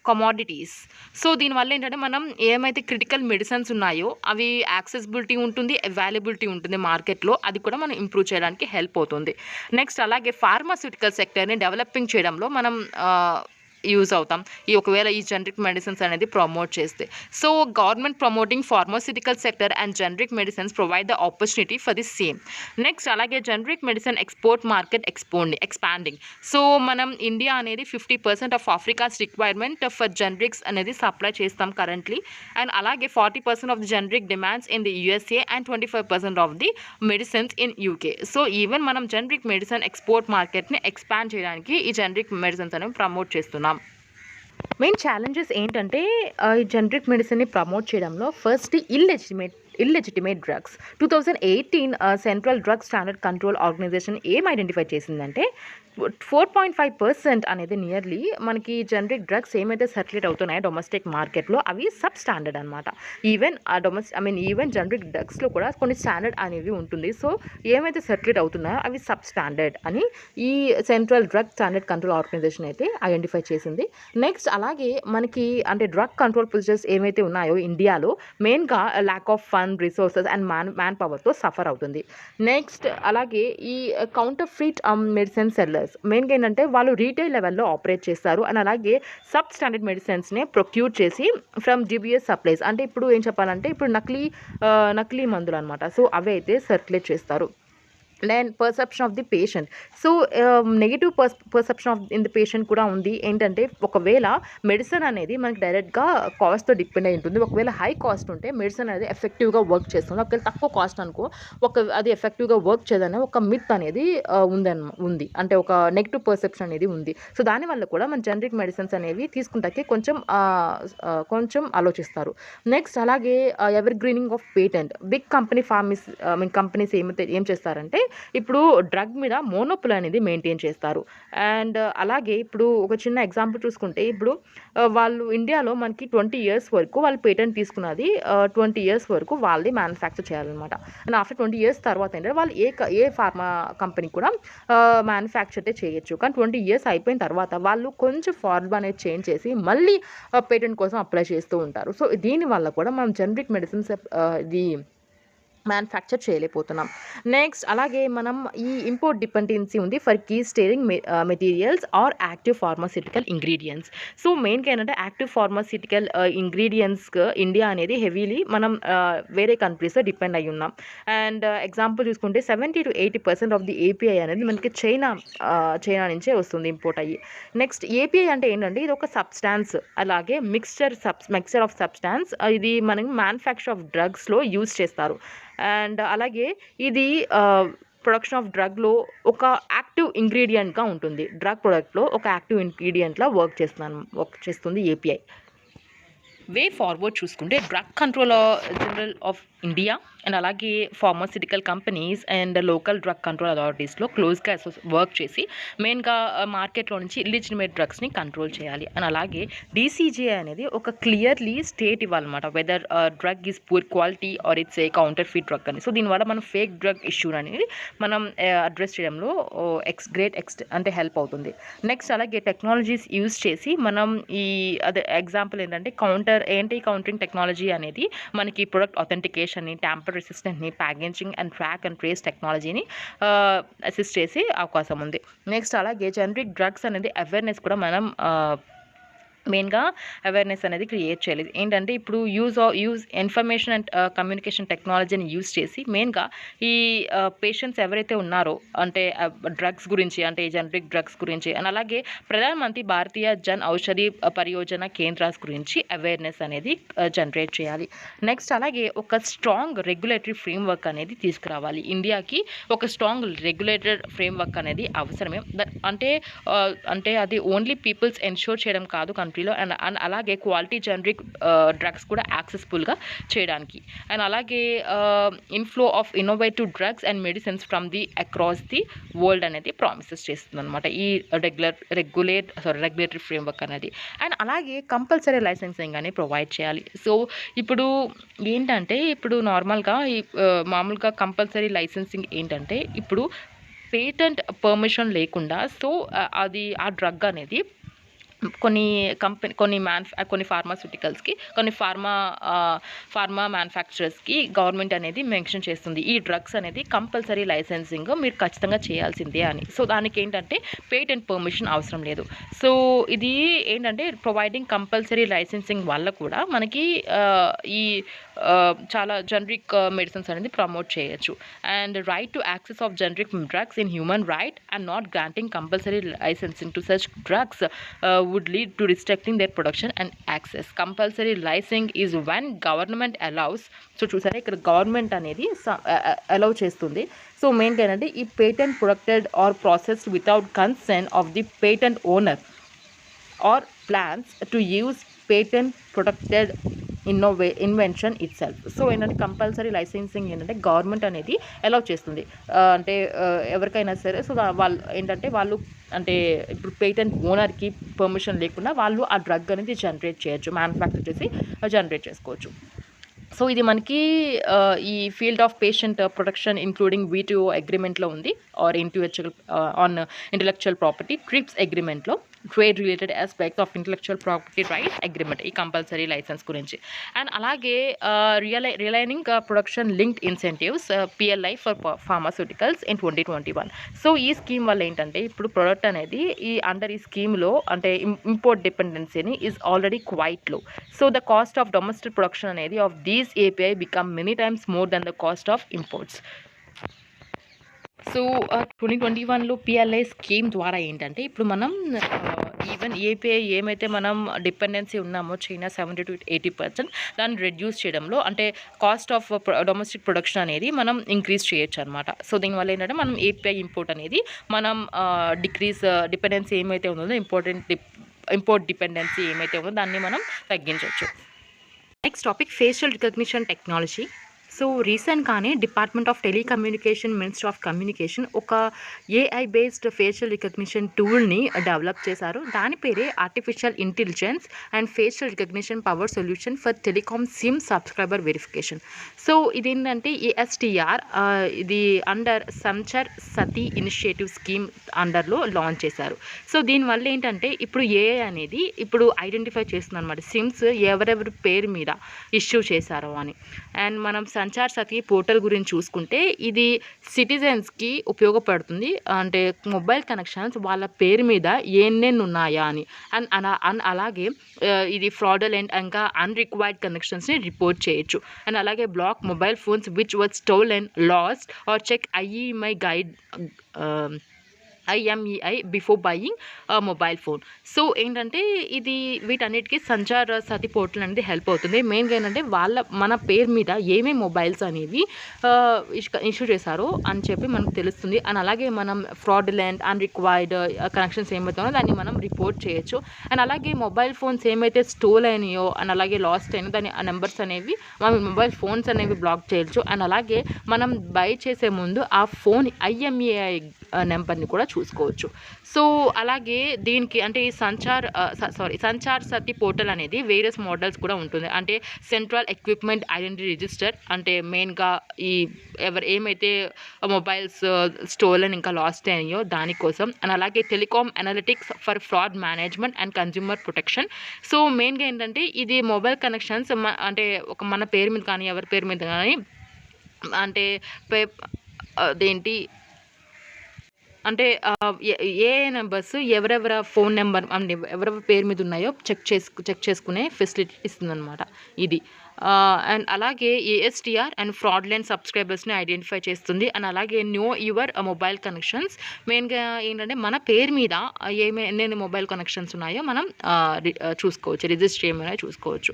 commodities. So దీనివల్ల ఏంటంటే మనం ఏమైతే క్రిటికల్ మెడిసిన్స్ ఉన్నాయో అవి యాక్సెసిబిలిటీ ఉంటుంది, అవైలబిలిటీ ఉంటుంది మార్కెట్లో, అది కూడా మనం ఇంప్రూవ్ చేయడానికి హెల్ప్ అవుతుంది. నెక్స్ట్ అలాగే ఫార్మాస్యూటికల్ సెక్టర్ని డెవలపింగ్ చేయడంలో మనం యూజ్ అవుతాం ఒకవేళ ఈ జనరిక్ మెడిసిన్స్ అనేది ప్రమోట్ చేస్తే. So government promoting pharmaceutical sector and generic medicines provide the opportunity for the same. Next అలాగే generic medicine export market expanding. So మనం ఇండియా అనేది 50% of Africa's requirement for generics అనేది supply చేస్తాం currently. And అలాగే 40% of the generic demands in the USA and 25% of the medicines in UK. So even మనం generic medicine export మార్కెట్ని expand చేయడానికి ఈ generic medicines అనేవి ప్రమోట్ చేస్తున్నాం. మెయిన్ ఛాలెంజెస్ ఏంటంటే ఈ జనరిక్ మెడిసిన్ని ప్రమోట్ చేయడంలో first illegitimate drugs. 2018 central drug standard control organization ఏం ఐడెంటిఫై చేసిందంటే 4.5% అనేది నియర్లీ మనకి జనరిక్ డ్రగ్స్ ఏమైతే సర్క్యులేట్ అవుతున్నాయో డొమెస్టిక్ మార్కెట్లో అవి సబ్ స్టాండర్డ్ అనమాట. ఈవెన్ జనరిక్ డ్రగ్స్లో కూడా కొన్ని స్టాండర్డ్ అనేవి ఉంటుంది. సో ఏమైతే సర్క్యులేట్ అవుతున్నాయో అవి సబ్ స్టాండర్డ్ అని ఈ central drug standard control organization అయితే ఐడెంటిఫై చేసింది. నెక్స్ట్ అలాగే మనకి అంటే డ్రగ్ కంట్రోల్ ప్రొసీజర్స్ ఏమైతే ఉన్నాయో ఇండియాలో మెయిన్గా lack of fund, resources and మ్యాన్ పవర్తో సఫర్ అవుతుంది. నెక్స్ట్ అలాగే ఈ కౌంటర్ ఫీట్ మెడిసిన్ సెల్లర్స్ మెయిన్గా ఏంటంటే వాళ్ళు రీటైల్ లెవెల్లో ఆపరేట్ చేస్తారు. అండ్ అలాగే సబ్ స్టాండర్డ్ మెడిసిన్స్ని ప్రొక్యూర్ చేసి ఫ్రమ్ డ్యూబియస్ సప్లైస్. అంటే ఇప్పుడు ఏం చెప్పాలంటే ఇప్పుడు నకిలీ మందులు అనమాట. సో అవి అయితే సర్క్యులేట్ చేస్తారు. Then perception of the patient. So negative perception of in the patient కూడా ఉంది. ఏంటంటే ఒకవేళ మెడిసిన్ అనేది మనకి డైరెక్ట్గా కాస్ట్తో డిపెండ్ అయి ఉంటుంది. ఒకవేళ హై కాస్ట్ ఉంటే మెడిసిన్ అనేది ఎఫెక్టివ్గా వర్క్ చేస్తుంది. ఒకవేళ తక్కువ కాస్ట్ అనుకో అది ఎఫెక్టివ్గా వర్క్ చేయదనే ఒక మిత్ అనేది ఉంది. అంటే ఒక నెగిటివ్ పర్సెప్షన్ అనేది ఉంది. సో దానివల్ల కూడా మన జనరిక్ మెడిసిన్స్ అనేవి తీసుకుంటాకే కొంచెం ఆలోచిస్తారు. నెక్స్ట్ అలాగే evergreening of patent. Big companies ఏం చేస్తారంటే ఇప్పుడు డ్రగ్ మీద మోనోపోలీ అనేది మెయింటైన్ చేస్తారు. అండ్ అలాగే ఇప్పుడు ఒక చిన్న ఎగ్జాంపుల్ చూసుకుంటే ఇప్పుడు వాళ్ళు ఇండియాలో మనకి 20 years వరకు వాళ్ళు పేటెంట్ తీసుకున్నది 20 years వరకు వాళ్ళది మ్యానుఫ్యాక్చర్ చేయాలన్నమాట. అండ్ ఆఫ్టర్ 20 years తర్వాత ఏంటంటే వాళ్ళు ఏ ఫార్మా కంపెనీ కూడా మ్యానుఫ్యాక్చర్ చేయొచ్చు. కానీ 20 years అయిపోయిన తర్వాత వాళ్ళు కొంచెం ఫార్ములా అనేది చేంజ్ చేసి మళ్ళీ పేటెంట్ కోసం అప్లై చేస్తూ ఉంటారు. సో దీనివల్ల కూడా మనం జనరిక్ మెడిసిన్స్ ఇది మ్యానుఫ్యాక్చర్ చేయలేకపోతున్నాం. నెక్స్ట్ అలాగే మనం ఈ ఇంపోర్ట్ డిపెండెన్సీ ఉంది for key starting materials or active pharmaceutical ingredients. So మెయిన్గా ఏంటంటే యాక్టివ్ ఫార్మాస్యూటికల్ ఇంగ్రీడియంట్స్కి ఇండియా అనేది హెవీలీ మనం వేరే కంట్రీస్లో డిపెండ్ అయి ఉన్నాం. అండ్ ఎగ్జాంపుల్ చూసుకుంటే 70 to 80% ఆఫ్ ది ఏపీఐ అనేది మనకి చైనా నుంచే వస్తుంది ఇంపోర్ట్ అయ్యి. నెక్స్ట్ ఏపీఐ అంటే ఏంటంటే ఇది ఒక సబ్స్టాన్స్, అలాగే మిక్స్చర్ ఆఫ్ సబ్స్టాన్స్. ఇది మనం మ్యానుఫ్యాక్చర్ ఆఫ్ డ్రగ్స్లో యూజ్ చేస్తారు. అండ్ అలాగే ఇది ప్రొడక్షన్ ఆఫ్ డ్రగ్లో ఒక యాక్టివ్ ఇంగ్రీడియంట్గా ఉంటుంది. డ్రగ్ ప్రొడక్ట్లో ఒక యాక్టివ్ ఇంగ్రీడియంట్లా వర్క్ చేస్తుంది ఏపీఐ. వే ఫార్వర్డ్ చూసుకుంటే drug control general of India and అలాగే pharmaceutical companies and local drug control అథారిటీస్లో క్లోజ్గా వర్క్ చేసి మెయిన్గా మార్కెట్లో నుంచి ఇల్లిజిటిమేట్ డ్రగ్స్ని కంట్రోల్ చేయాలి. అండ్ అలాగే డీసీజీఐ అనేది ఒక క్లియర్లీ స్టేట్ ఇవ్వాలన్నమాట, whether drug is poor quality or it's a counterfeit drug అని. సో దీనివల్ల మనం ఫేక్ డ్రగ్ ఇష్యూ అనేది మనం అడ్రస్ చేయడంలో అంటే హెల్ప్ అవుతుంది. నెక్స్ట్ అలాగే టెక్నాలజీస్ యూజ్ చేసి మనం అదే ఎగ్జాంపుల్ ఏంటంటే కౌంటరింగ్ టెక్నాలజీ అనేది మనకి ప్రొడక్ట్ ఆథెంటికేషన్ని, ట్యాంపర్ రెసిస్టెంట్ని, packaging and track and trace టెక్నాలజీని అసిస్ట్ చేసే అవకాశం ఉంది. నెక్స్ట్ అలాగే జనరిక్ డ్రగ్స్ అనేది అవేర్నెస్ కూడా మనం మెయిన్గా అవేర్నెస్ అనేది క్రియేట్ చేయాలి. ఏంటంటే ఇప్పుడు యూజ్ ఇన్ఫర్మేషన్ అండ్ కమ్యూనికేషన్ టెక్నాలజీని యూజ్ చేసి మెయిన్గా ఈ పేషెంట్స్ ఎవరైతే ఉన్నారో అంటే డ్రగ్స్ గురించి, అంటే జనరిక్ డ్రగ్స్ గురించి అండ్ అలాగే ప్రధానమంత్రి భారతీయ జన్ ఔషధి పరియోజన కేంద్రాస్ గురించి అవేర్నెస్ అనేది జనరేట్ చేయాలి. నెక్స్ట్ అలాగే ఒక స్ట్రాంగ్ రెగ్యులేటరీ ఫ్రేమ్వర్క్ అనేది తీసుకురావాలి. ఇండియాకి ఒక స్ట్రాంగ్ రెగ్యులేటరీ ఫ్రేమ్వర్క్ అనేది అవసరమే. అంటే అది ఓన్లీ పీపుల్స్ ఎన్షూర్ చేయడం కాదు కంట్రీలో, అండ్ అలాగే క్వాలిటీ జనరిక్ డ్రగ్స్ కూడా యాక్సెసిబుల్గా చేయడానికి. అండ్ అలాగే inflow of innovative drugs and medicines from across the world అనేది ప్రామిసెస్ చేస్తుంది అనమాట ఈ రెగ్యులేటరీ ఫ్రేమ్వర్క్ అనేది. అండ్ అలాగే కంపల్సరీ లైసెన్సింగ్ అనేది ప్రొవైడ్ చేయాలి. సో ఇప్పుడు ఏంటంటే ఇప్పుడు మామూలుగా కంపల్సరీ లైసెన్సింగ్ ఏంటంటే ఇప్పుడు పేటెంట్ పర్మిషన్ లేకుండా సో అది ఆ డ్రగ్ అనేది కొన్ని ఫార్మాస్యూటికల్స్కి, కొన్ని ఫార్మా మ్యానుఫ్యాక్చరర్స్కి గవర్నమెంట్ అనేది మెన్షన్ చేస్తుంది ఈ డ్రగ్స్ అనేది కంపల్సరీ లైసెన్సింగ్ మీరు ఖచ్చితంగా చేయాల్సిందే అని. సో దానికి ఏంటంటే పేటెంట్ పర్మిషన్ అవసరం లేదు. సో ఇది ఏంటంటే ప్రొవైడింగ్ కంపల్సరీ లైసెన్సింగ్ వల్ల కూడా మనకి ఈ చాలా జనరిక్ మెడిసిన్స్ అనేది ప్రమోట్ చేయొచ్చు. And right to access of generic drugs in human right and not granting compulsory licensing to such drugs would lead to restricting their production and access. Compulsory licensing is when government allows. So చూసారా ఇక్కడ government అనేది allow చేస్తుంది. So మెయిన్గా ఏంటంటే ఈ patent protected or processed without consent of the patent owner or plans to use patent protected invention itself. So ఏంటంటే compulsory licensing ఏంటంటే government అనేది అలౌ చేస్తుంది, అంటే ఎవరికైనా సరే. సో వాళ్ళు అంటే ఇప్పుడు పేటెంట్ ఓనర్కి పర్మిషన్ లేకుండా వాళ్ళు ఆ డ్రగ్ అనేది జనరేట్ చేయొచ్చు, మ్యానుఫ్యాక్చర్ చేసి జనరేట్ చేసుకోవచ్చు. సో ఇది మనకి ఈ field of patient protection including వీటీఓ అగ్రిమెంట్లో ఉంది, ఆర్ ఇంటెలెక్చువల్ ప్రాపర్టీ ట్రిప్స్ అగ్రిమెంట్లో trade related aspects of intellectual property rights agreement ఈ కంపల్సరీ లైసెన్స్ గురించి. అండ్ అలాగే realigning production linked incentives PLI for pharmaceuticals in 2021. So ఈ స్కీమ్ వల్ల ఏంటంటే ఇప్పుడు ప్రొడక్ట్ అనేది అండర్ ఈ స్కీమ్లో అంటే ఇంపోర్ట్ డిపెండెన్సీని is already quite low. So the cost of domestic production అనేది of these API become many times more than the cost of imports. So 2021లో PLI స్కీమ్ ద్వారా ఏంటంటే ఇప్పుడు మనం ఈవెన్ API ఏమైతే మనం డిపెండెన్సీ ఉన్నామో చైనా 70 to 80% దాన్ని రెడ్యూస్ చేయడంలో అంటే కాస్ట్ ఆఫ్ డొమెస్టిక్ ప్రొడక్షన్ అనేది మనం ఇంక్రీజ్ చేయొచ్చు అనమాట. సో దీనివల్ల ఏంటంటే మనం API ఇంపోర్ట్ అనేది మనం డిపెండెన్సీ ఏమైతే ఉందో ఇంపోర్ట్ డిపెండెన్సీ ఏమైతే ఉందో దాన్ని మనం తగ్గించవచ్చు. Next topic facial recognition technology. So రీసెంట్గానే department of telecommunication, ministry of communication ఒక AI బేస్డ్ ఫేషియల్ రికగ్నిషన్ టూల్ని డెవలప్ చేశారు. దాని పేరే artificial intelligence and facial recognition power solution for telecom SIM subscriber verification. So ఇదేంటంటే ASTR ఇది under Sanchar Saathi initiative scheme అండర్లో launch చేశారు. సో దీనివల్ల ఏంటంటే ఇప్పుడు AI అనేది ఇప్పుడు ఐడెంటిఫై చేస్తుంది అనమాట సిమ్స్ ఎవరెవరి పేరు మీద ఇష్యూ చేశారో అని. అండ్ మనం సంచార్ సతీ పోర్టల్ గురించి చూసుకుంటే ఇది సిటిజన్స్కి ఉపయోగపడుతుంది, అంటే మొబైల్ కనెక్షన్స్ వాళ్ళ పేరు మీద ఎన్నెన్ని ఉన్నాయా అని. అండ్ అలాగే ఇది ఫ్రాడలెంట్ ఇంకా అన్రిక్వైర్డ్ కనెక్షన్స్ని రిపోర్ట్ చేయొచ్చు. అండ్ అలాగే block mobile phones which was stolen, lost or check IEMI IMEI before buying mobile phone. So ఏంటంటే ఇది వీటన్నిటికీ సంచార్ సతి పోర్టల్ అనేది హెల్ప్ అవుతుంది. మెయిన్గా ఏంటంటే మన పేరు మీద ఏమేమి మొబైల్స్ అనేవి ఇష్యూ చేశారో అని చెప్పి మనకు తెలుస్తుంది. అండ్ అలాగే మనం ఫ్రాడ్యులెంట్ అన్రిక్వైర్డ్ కనెక్షన్స్ ఏమైతే ఉన్నాయో దాన్ని మనం రిపోర్ట్ చేయొచ్చు. అండ్ అలాగే మొబైల్ ఫోన్స్ ఏమైతే స్టోల్ అయినాయో అండ్ అలాగే లాస్ట్ అయినా దాని ఆ నెంబర్స్ అనేవి మన మొబైల్ ఫోన్స్ అనేవి బ్లాక్ చేయొచ్చు. అండ్ అలాగే మనం బై చేసే ముందు ఆ ఫోన్ IMEI నెంబర్ని కూడా చూసుకోవచ్చు. సో అలాగే దీనికి అంటే ఈ సంచార్ సతి పోర్టల్ అనేది వేరియస్ మోడల్స్ కూడా ఉంటుంది. అంటే సెంట్రల్ ఎక్విప్మెంట్ ఐడెంటిటీ రిజిస్టర్, అంటే మెయిన్గా ఈ ఏమైతే మొబైల్స్ స్టోలన్ ఇంకా లాస్ట్ అయినాయో దానికోసం. అండ్ అలాగే telecom analytics for fraud management and consumer protection. So మెయిన్గా ఏంటంటే ఇది మొబైల్ కనెక్షన్స్ అంటే మన పేరు మీద కానీ ఎవరి పేరు మీద కానీ అంటే అదేంటి అంటే ఏ నెంబర్స్ ఎవరెవరి ఫోన్ నెంబర్ అంటే ఎవరెవరి పేరు మీద ఉన్నాయో చెక్ చేసుకునే ఫెసిలిటీ ఇస్తుందన్నమాట ఇది. అండ్ అలాగే ASTR అండ్ ఫ్రాడ్లెంట్ సబ్స్క్రైబర్స్ని ఐడెంటిఫై చేస్తుంది. అండ్ అలాగే నో యువర్ మొబైల్ కనెక్షన్స్. మెయిన్గా ఏంటంటే మన పేరు మీద ఎన్ని మొబైల్ కనెక్షన్స్ ఉన్నాయో మనం చూసుకోవచ్చు, రిజిస్టర్ చేయమని చూసుకోవచ్చు.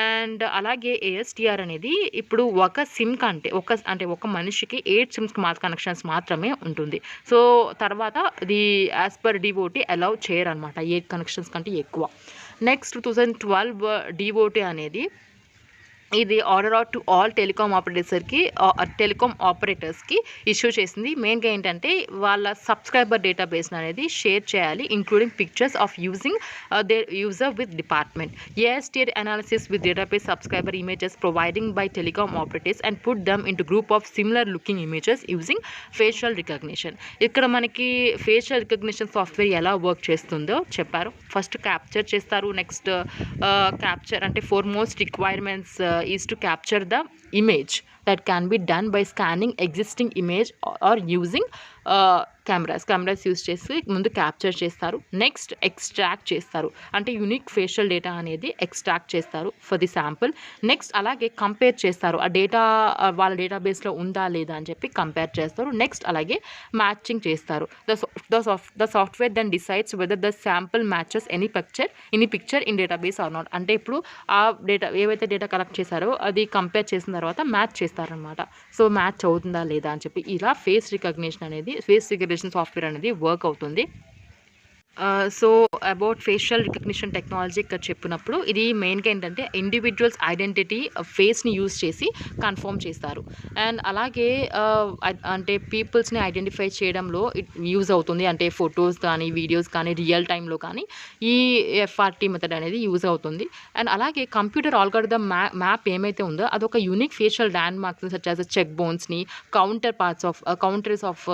అండ్ అలాగే ASTR అనేది ఇప్పుడు ఒక సిమ్ కంటే ఒక మనిషికి 8 సిమ్స్ కనెక్షన్స్ మాత్రమే ఉంటుంది. సో తర్వాత ఇది యాజ్ పర్ DOT అలౌ చేయరనమాట 8 కనెక్షన్స్ కంటే ఎక్కువ. నెక్స్ట్ 2012 DOT అనేది ఇది order out to all telecom ఆపరేటర్స్కి ఇష్యూ చేసింది. మెయిన్గా ఏంటంటే వాళ్ళ సబ్స్క్రైబర్ డేటాబేస్ అనేది షేర్ చేయాలి, including pictures of using their user with department. ASTR analysis with database subscriber images providing by telecom operators and put them into group of similar looking images using facial recognition. ఇక్కడ మనకి facial recognition software ఎలా work చేస్తుందో చెప్పారు. First capture చేస్తారు. Next capture అంటే foremost requirements is to capture the image that can be done by scanning existing image or using cameras use చేసి ముందు capture చేస్తారు. నెక్స్ట్ ఎక్స్ట్రాక్ట్ చేస్తారు, అంటే యూనిక్ ఫేషియల్ డేటా అనేది ఎక్స్ట్రాక్ట్ చేస్తారు ఫర్ ది శాంపుల్. నెక్స్ట్ అలాగే compare చేస్తారు, ఆ డేటా వాళ్ళ డేటాబేస్లో ఉందా లేదా అని చెప్పి కంపేర్ చేస్తారు. నెక్స్ట్ అలాగే మ్యాచింగ్ చేస్తారు. The software then decides whether the sample matches any picture in database or not. అంటే ఇప్పుడు ఆ డేటా ఏవైతే డేటా కలెక్ట్ చేశారో అది కంపేర్ చేసిన తర్వాత మ్యాచ్ చేస్తారనమాట. సో మ్యాచ్ అవుతుందా లేదా అని చెప్పి ఇలా ఫేస్ రికగ్నిషన్ సాఫ్ట్వేర్ అనేది వర్క్ అవుతుంది. So about facial recognition technology ఇక్కడ చెప్పినప్పుడు ఇది మెయిన్గా ఏంటంటే ఇండివిజువల్స్ ఐడెంటిటీ ఫేస్ని యూజ్ చేసి కన్ఫర్మ్ చేస్తారు. అండ్ అలాగే అంటే పీపుల్స్ని ఐడెంటిఫై చేయడంలో యూజ్ అవుతుంది. అంటే ఫొటోస్ కానీ వీడియోస్ కానీ రియల్ టైంలో కానీ ఈ FRT మెథడ్ అనేది యూజ్ అవుతుంది. అండ్ అలాగే కంప్యూటర్ ఆల్గోరిథం మ్యాప్ ఏమైతే ఉందో అదొక unique facial landmarks such as cheek బోన్స్ని కౌంటర్స్ ఆఫ్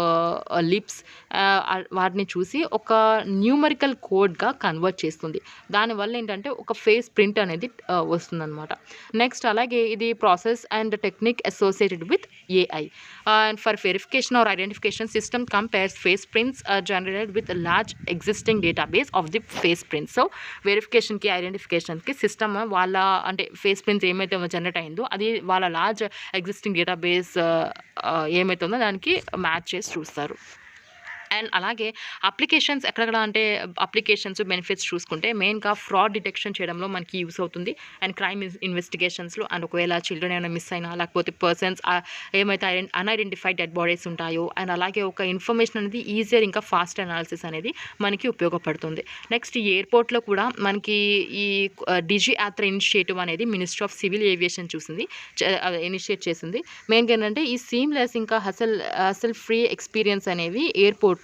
లిప్స్ వాటిని చూసి ఒక న్యూమరికల్ కోడ్గా కన్వర్ట్ చేస్తుంది. దానివల్ల ఏంటంటే ఒక ఫేస్ ప్రింట్ అనేది వస్తుందన్నమాట. నెక్స్ట్ అలాగే ఇది process and technique associated with AI. And for verification or identification system compares face prints generated with large existing database of the face prints. So వెరిఫికేషన్కి ఐడెంటిఫికేషన్కి సిస్టమ్ వాళ్ళ అంటే ఫేస్ ప్రింట్స్ ఏమైతే generate అయిందో అది వాళ్ళ లార్జ్ ఎగ్జిస్టింగ్ డేటాబేస్ ఏమైతే ఉందో దానికి మ్యాచ్ చేసి చూస్తారు. అండ్ అలాగే అప్లికేషన్స్ ఎక్కడ అంటే అప్లికేషన్స్ బెనిఫిట్స్ చూసుకుంటే మెయిన్గా ఫ్రాడ్ డిటెక్షన్ చేయడంలో మనకి యూస్ అవుతుంది. అండ్ క్రైమ్ ఇన్వెస్టిగేషన్స్లో అండ్ ఒకవేళ చిల్డ్రన్ ఏమైనా మిస్ అయినా లేకపోతే పర్సన్స్ ఏమైతే అన్ఐడెంటిఫైడ్ డెడ్ బాడీస్ ఉంటాయో అండ్ అలాగే ఒక ఇన్ఫర్మేషన్ అనేది ఈజియర్ ఇంకా ఫాస్ట్ అనాలిసిస్ అనేది మనకి ఉపయోగపడుతుంది. నెక్స్ట్ ఈ ఎయిర్పోర్ట్లో కూడా మనకి ఈ డిజి యాత్ర ఇనిషియేటివ్ అనేది ministry of civil aviation initiate చేసింది. మెయిన్గా ఏంటంటే ఈ సీమ్లెస్ ఇంకా హసల్ ఫ్రీ ఎక్స్పీరియన్స్ అనేవి ఎయిర్పోర్ట్లో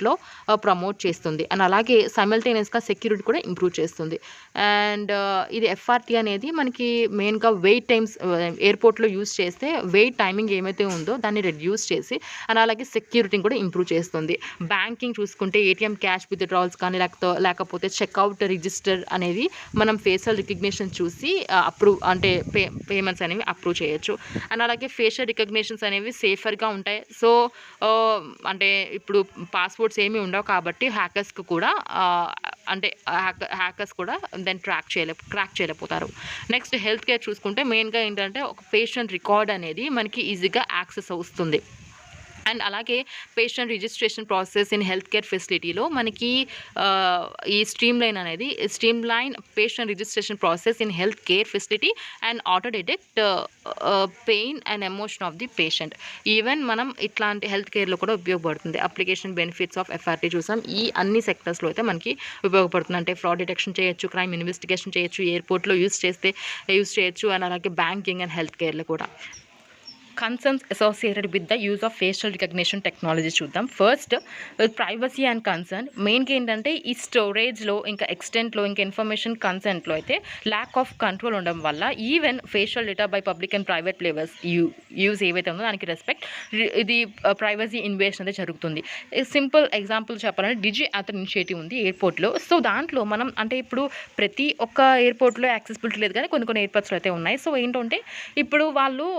ప్రమోట్ చేస్తుంది. అండ్ అలాగే సైమల్టేనియస్గా సెక్యూరిటీ కూడా ఇంప్రూవ్ చేస్తుంది. అండ్ ఇది FRT అనేది మనకి మెయిన్గా వెయిట్ టైమ్స్ ఎయిర్పోర్ట్లో యూస్ చేస్తే వెయిట్ టైమింగ్ ఏమైతే ఉందో దాన్ని రెడ్యూస్ చేసి అండ్ అలాగే సెక్యూరిటీని కూడా ఇంప్రూవ్ చేస్తుంది. బ్యాంకింగ్ చూసుకుంటే ATM క్యాష్ విత్డ్రాల్స్ కానీ లేకపోతే చెక్అవుట్ రిజిస్టర్ అనేది మనం ఫేషియల్ రికగ్నిషన్ చూసి అప్రూవ్ అంటే పేమెంట్స్ అనేవి అప్రూవ్ చేయొచ్చు. అండ్ అలాగే ఫేషియల్ రికగ్నిషన్స్ అనేవి సేఫర్గా ఉంటాయి. సో అంటే ఇప్పుడు పాస్వర్డ్స్ ఏమీ ఉండవు కాబట్టి హ్యాకర్స్ కూడా దాన్ని క్రాక్ చేయలేకపోతారు. నెక్స్ట్ హెల్త్ కేర్ చూసుకుంటే మెయిన్గా ఏంటంటే ఒక పేషెంట్ రికార్డ్ అనేది మనకి ఈజీగా యాక్సెస్ వస్తుంది. అండ్ అలాగే patient registration process in health care ఫెసిలిటీలో మనకి ఈ streamline patient registration process in health care facility and auto detect pain and emotion of the patient. Even మనం ఇట్లాంటి హెల్త్ కేర్లో కూడా ఉపయోగపడుతుంది. అప్లికేషన్ బెనిఫిట్స్ ఆఫ్ ఎఫ్ఆర్టీ చూసాం. ఈ అన్ని సెక్టర్స్లో అయితే మనకి ఉపయోగపడుతుంది. అంటే ఫ్రాడ్ డిటెక్షన్ చేయొచ్చు, క్రైమ్ ఇన్వెస్టిగేషన్ చేయొచ్చు, ఎయిర్పోర్ట్లో యూస్ చేయొచ్చు, అండ్ అలాగే బ్యాంకింగ్ అండ్ హెల్త్ కేర్లో కూడా. Concerns associated with the use of facial recognition technology చూద్దాం. First privacy and concern. మెయిన్గా ఏంటంటే ఈ స్టోరేజ్లో ఇంకా ఎక్స్టెంట్లో ఇంకా ఇన్ఫర్మేషన్ కన్సెంట్లో అయితే ల్యాక్ ఆఫ్ కంట్రోల్ ఉండడం వల్ల even facial data by public and private players use ఏవైతే ఉందో దానికి రెస్పెక్ట్ ఇది ప్రైవసీ ఇన్వేషన్ అయితే జరుగుతుంది. సింపుల్ ఎగ్జాంపుల్ చెప్పాలంటే డిజి అతని ఇనిషియేటివ్ ఉంది ఎయిర్పోర్ట్లో. సో దాంట్లో మనం అంటే ఇప్పుడు ప్రతి ఒక్క ఎయిర్పోర్ట్లో యాక్సెసిబిలిటీ లేదు, కానీ కొన్ని ఎయిర్పోర్ట్స్లో అయితే ఉన్నాయి. సో ఏంటంటే ఇప్పుడు వాళ్ళు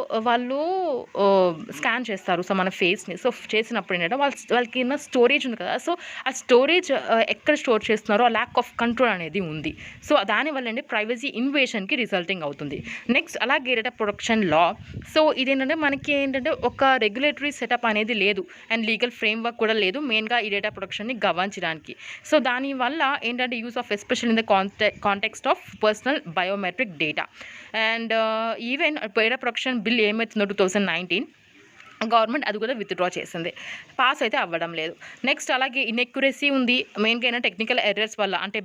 స్కాన్ చేస్తారు సో మన ఫేస్ని. సో చేసినప్పుడు ఏంటంటే వాళ్ళకి ఉన్న స్టోరేజ్ ఉంది కదా, సో ఆ స్టోరేజ్ ఎక్కడ స్టోర్ చేస్తున్నారో ఆ ల్యాక్ ఆఫ్ కంట్రోల్ అనేది ఉంది. సో దానివల్ల అండి ప్రైవసీ ఇన్వేషన్కి రిజల్టింగ్ అవుతుంది. నెక్స్ట్ అలాగే డేటా ప్రొటెక్షన్ లా. సో ఇదేంటంటే మనకి ఏంటంటే ఒక రెగ్యులేటరీ సెటప్ అనేది లేదు అండ్ లీగల్ ఫ్రేమ్వర్క్ కూడా లేదు మెయిన్గా ఈ డేటా ప్రొటెక్షన్ని గమనించడానికి. సో దానివల్ల ఏంటంటే use of especially in the context of personal biometric data. And even data protection bill ఏమవుతుందో 2019 గవర్నమెంట్ అది కూడా విత్డ్రా చేసింది, పాస్ అయితే అవ్వడం లేదు. నెక్స్ట్ అలాగే ఇన్ఎక్యురసీ ఉంది మెయిన్గా అయినా టెక్నికల్ ఎర్రర్స్ వల్ల, అంటే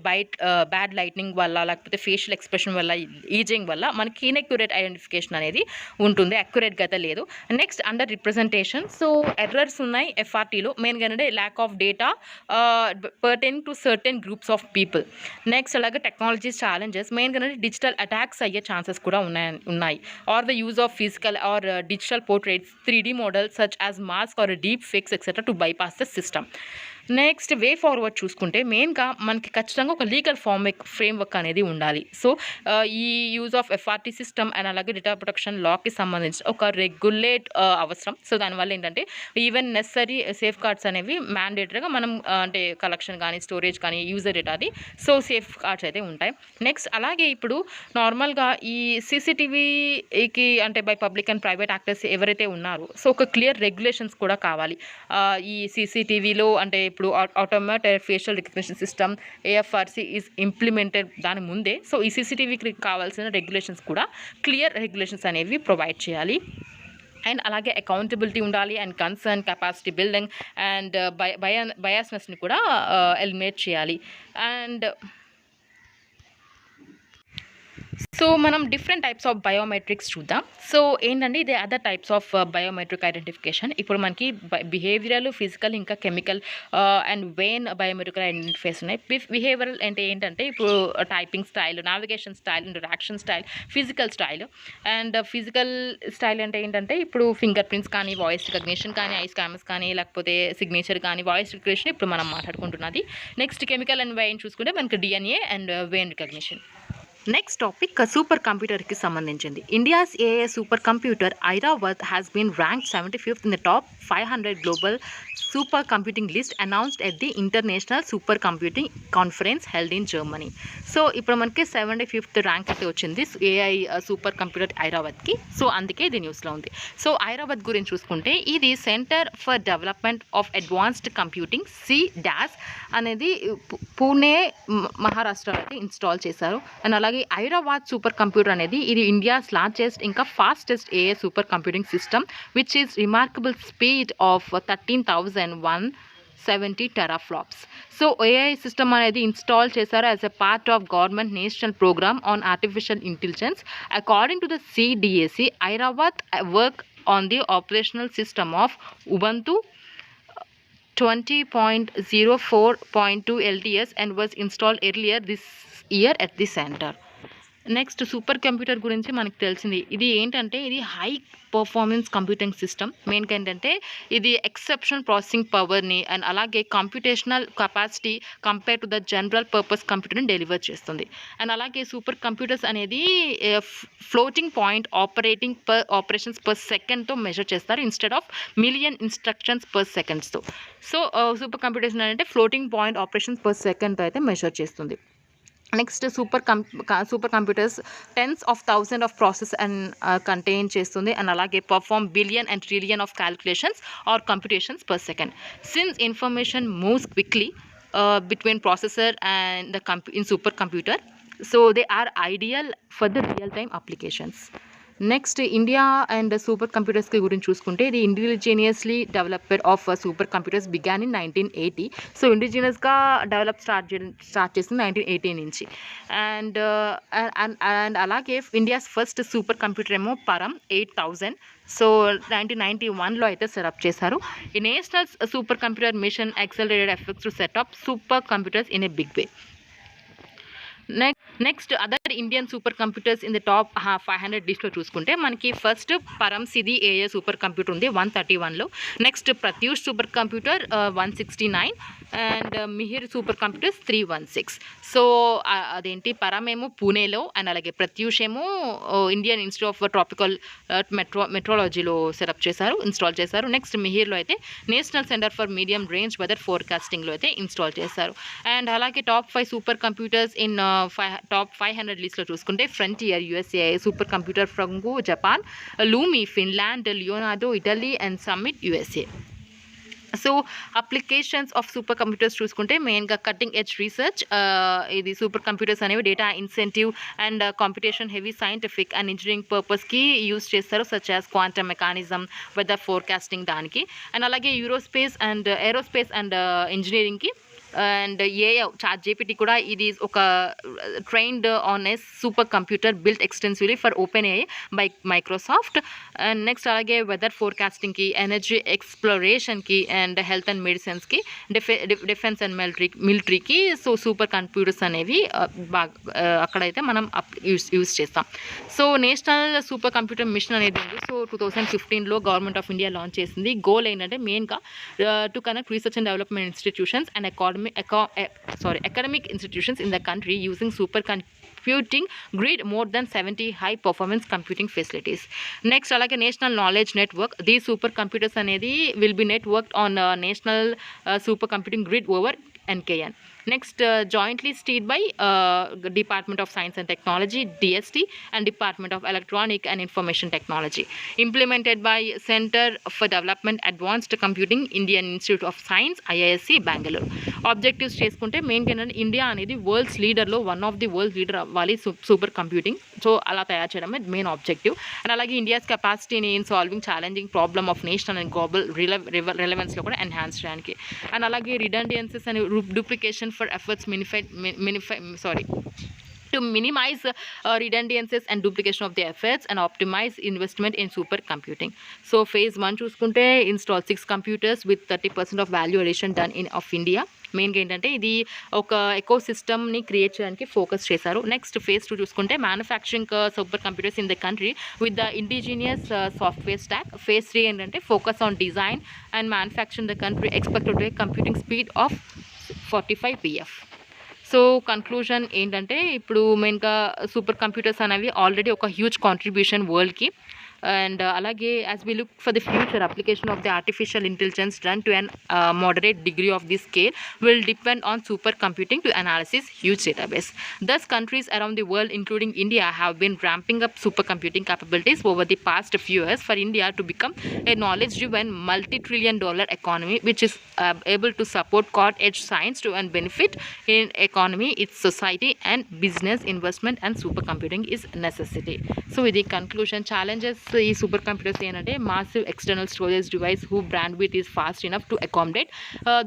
బ్యాడ్ లైట్నింగ్ వల్ల లేకపోతే ఫేషియల్ ఎక్స్ప్రెషన్ వల్ల, ఈజింగ్ వల్ల మనకి ఇన్ఎక్యురేట్ ఐడెంటిఫికేషన్ అనేది ఉంటుంది, అక్యురేట్గా అయితే లేదు. Next under representation. So errors ఉన్నాయి ఎఫ్ఆర్టీలో మెయిన్గా ఏంటంటే lack of data pertaining to certain groups of people. Next అలాగే టెక్నాలజీస్ ఛాలెంజెస్ మెయిన్గా ఏంటంటే డిజిటల్ అటాక్స్ అయ్యే ఛాన్సెస్ కూడా ఉన్నాయి. Or the use of physical or digital portraits 3D models such as mask or deep fakes etc. to bypass the system. Next way forward చూసుకుంటే మెయిన్గా మనకి ఖచ్చితంగా ఒక లీగల్ ఫ్రేమ్వర్క్ అనేది ఉండాలి. సో ఈ use of FRT system and అలాగే data protection లాకి సంబంధించి ఒక రెగ్యులేట్ అవసరం. సో దానివల్ల ఏంటంటే ఈవెన్ నెసరీ సేఫ్ గార్డ్స్ అనేవి మ్యాండేటరీగా మనం అంటే కలెక్షన్ కానీ స్టోరేజ్ కానీ యూజర్ డేటాది సో సేఫ్ గార్డ్స్ అయితే ఉంటాయి. నెక్స్ట్ అలాగే ఇప్పుడు నార్మల్గా ఈ సీసీటీవీకి అంటే by public and private actors ఎవరైతే ఉన్నారో సో ఒక క్లియర్ రెగ్యులేషన్స్ కూడా కావాలి. ఈ సీసీటీవీలో అంటే ఇప్పుడు automated facial recognition system AFRC is implemented దాని ముందే. సో ఈ సీసీటీవీకి కావాల్సిన రెగ్యులేషన్స్ కూడా క్లియర్ రెగ్యులేషన్స్ అనేవి ప్రొవైడ్ చేయాలి. అండ్ అలాగే అకౌంటబిలిటీ ఉండాలి and concern capacity building and బయాస్నెస్ని కూడా ఎలిమినేట్ చేయాలి. అండ్ సో మనం డిఫరెంట్ టైప్స్ ఆఫ్ బయోమెట్రిక్స్ చూద్దాం. సో ఏంటంటే ఇది other types of biometric identification. ఇప్పుడు మనకి బిహేవియరల్, ఫిజికల్ ఇంకా chemical and vein biometric identification ఉన్నాయి. బిహేవియరల్ అంటే ఏంటంటే ఇప్పుడు typing style, navigation style, interaction style, physical style. And physical style అంటే ఏంటంటే ఇప్పుడు ఫింగర్ ప్రింట్స్ కానీ, వాయిస్ రికగ్నిషన్ కానీ, ఐస్ స్కానర్స్ కానీ, లేకపోతే సిగ్నేచర్ కానీ, వాయిస్ రికగ్నిషన్ ఇప్పుడు మనం మాట్లాడుకుంటున్నది. నెక్స్ట్ కెమికల్ అండ్ వెయిన్ చూసుకుంటే మనకి DNA and vein recognition. Next topic సూపర్ కంప్యూటర్కి సంబంధించింది. India's AI's supercomputer Airawat has been ranked 75th in the top 500 global super computing list announced at the International Super Computing Conference held in Germany. So ఇప్పుడు మనకి 75th rank అయితే వచ్చింది AI super computer ఐరావత్కి. So అందుకే ఇది న్యూస్లో ఉంది. So Airavat గురించి చూసుకుంటే ఇది centre for development of advanced computing CDAS అనేది పూణే మహారాష్ట్రలో అయితే ఇన్స్టాల్ చేశారు. అండ్ అలాగే ఐరావత్ సూపర్ కంప్యూటర్ అనేది ఇది ఇండియాస్ లార్జెస్ట్ ఇంకా fastest AI super computing system which is remarkable speed of 13,170 teraflops. So AI system అనేది ఇన్స్టాల్ చేశారు as a part of government national program on artificial intelligence. According to the CDAC, Airawat work on the operational system of Ubuntu 20.04.2 LTS and was installed earlier this year at the center. Next super computer గురించి మనకు తెలిసింది. ఇది ఏంటంటే ఇది high performance computing system. మెయిన్గా ఏంటంటే ఇది exceptional processing పవర్ని అండ్ అలాగే computational capacity compare to the general purpose కంప్యూటర్ని డెలివర్ చేస్తుంది. అండ్ అలాగే సూపర్ కంప్యూటర్స్ అనేది ఫ్లోటింగ్ పాయింట్ ఆపరేషన్స్ పర్ సెకండ్తో మెజర్ చేస్తారు instead of million instructions per సెకండ్స్తో. సో సూపర్ కంప్యూటర్స్ అంటే ఫ్లోటింగ్ పాయింట్ ఆపరేషన్స్ పర్ సెకండ్తో అయితే మెజర్ చేస్తుంది. Next super computers tens of thousand of process and contain చేస్తుంది అండ్ అలాగే perform billion and trillion of calculations or computations per second since information moves quickly between processor and the in supercomputer, so they are ideal for the real time applications. Next India and super కంప్యూటర్స్కి గురించి చూసుకుంటే ఇది indigenously developed of super computers began in 1980. So ఇండిజినియస్గా start చేసింది 1980 నుంచి. And and అలాగే India's first super computer ఏమో Param 8000. So 1991లో అయితే సెటప్ చేశారు. ఈ national super computer mission accelerated effects to set up super computers in a big way. Next other Indian super computers in the top 500 లిస్ట్లో చూసుకుంటే మనకి ఫస్ట్ పరం సిది ఏఏ సూపర్ కంప్యూటర్ ఉంది 131లో. Next Pratyush super computer 169 and Mihir super computers 316. So అదేంటి పరం ఏమో పూణేలో అండ్ అలాగే ప్రత్యూష్ ఏమో ఇండియన్ ఇన్స్టిట్యూట్ ఆఫ్ ట్రాపికల్ మెట్రాలజీలో ఇన్స్టాల్ చేశారు. నెక్స్ట్ మిహిర్లో అయితే national centre for medium range weather ఫోర్కాస్టింగ్లో అయితే ఇన్స్టాల్ చేశారు. అండ్ అలాగే top 5 super computers in top 500 లిస్ట్లో చూసుకుంటే ఫ్రంటియర్ యూఎస్ఏ సూపర్ కంప్యూటర్ ఫ్రంగు Japan, Lumi Finland, Leonardo Italy and Summit USA. So applications of super computers చూసుకుంటే మెయిన్గా కటింగ్ ఎడ్జ్ రీసెర్చ్, ఇది సూపర్ కంప్యూటర్స్ అనేవి data incentive and computation heavy scientific and engineering పర్పస్కి use చేస్తారు, such as quantum mechanism weather forecasting దానికి. And అలాగే aerospace and ఇంజనీరింగ్కి. And AI Chat GPT కూడా ఇది ఒక trained on a super computer built extensively for Open AI by Microsoft. And next అలాగే weather ఫోర్కాస్టింగ్కి, ఎనర్జీ ఎక్స్ప్లోరేషన్కి అండ్ హెల్త్ అండ్ మెడిసిన్స్కి, డిఫెన్స్ అండ్ మిలిటరీకి సో సూపర్ కంప్యూటర్స్ అనేవి బాగా అక్కడైతే మనం యూజ్ చేస్తాం. So national super computer mission అనేది ఉంది. సో 2015లో గవర్నమెంట్ ఆఫ్ ఇండియా లాంచ్ చేసింది. గోల్ ఏంటంటే మెయిన్గా to connect research and development institutions and academic institutions in the country using supercomputing grid more than 70 high performance computing facilities. Next alage national knowledge network, these supercomputers anedi will be networked on national supercomputing grid over NKN. Next jointly steered by Department of Science and Technology DST and Department of Electronic and Information Technology, implemented by Center for Development Advanced Computing Indian Institute of Science IAS Bangalore. Objectives చేసుకుంటే మెయిన్గా ఏంటంటే India అనేది world's లీడర్లో one of the world leader అవ్వాలి super computing. So అలా తయారు చేయడమే main objective. And అలాగే ఇండియాస్ కెపాసిటీని in solving challenging problem of national and global రిలవెన్స్లో కూడా ఎన్హాన్స్ చేయడానికి. అండ్ అలాగే redundancies and duplication for efforts to minimize redundancies and duplication of the efforts and optimize investment in supercomputing. So phase 1 చూసుకుంటే install 6 computers with 30% of value addition done in of India. మెయిన్గా ఏంటంటే ఇది ఒక echo సిస్టమ్ని create చేయడానికి focus చేశారు. Next phase 2 చూసుకుంటే manufacturing super computers in the country with the indigenous software stock. Phase 3 ఏంటంటే focus on design and manufacturing the country expected computing speed of 45 pf. So conclusion ఏంటంటే ఇప్పుడు మెయిన్గా super computers అనేవి already ఒక huge contribution వరల్డ్కి. And అలాగే as we look for the future application of the artificial intelligence done to an moderate degree of this scale will depend on supercomputing to analyze huge database. Thus countries around the world including India have been ramping up supercomputing capabilities over the past few years for India to become a knowledge driven multi-trillion dollar economy which is able to support cutting edge science to and benefit in economy, its society and business investment, and supercomputing is necessity. So with the conclusion, challenges ఈ super computers ఏంటంటే massive external storage device who bandwidth is fast enough to accommodate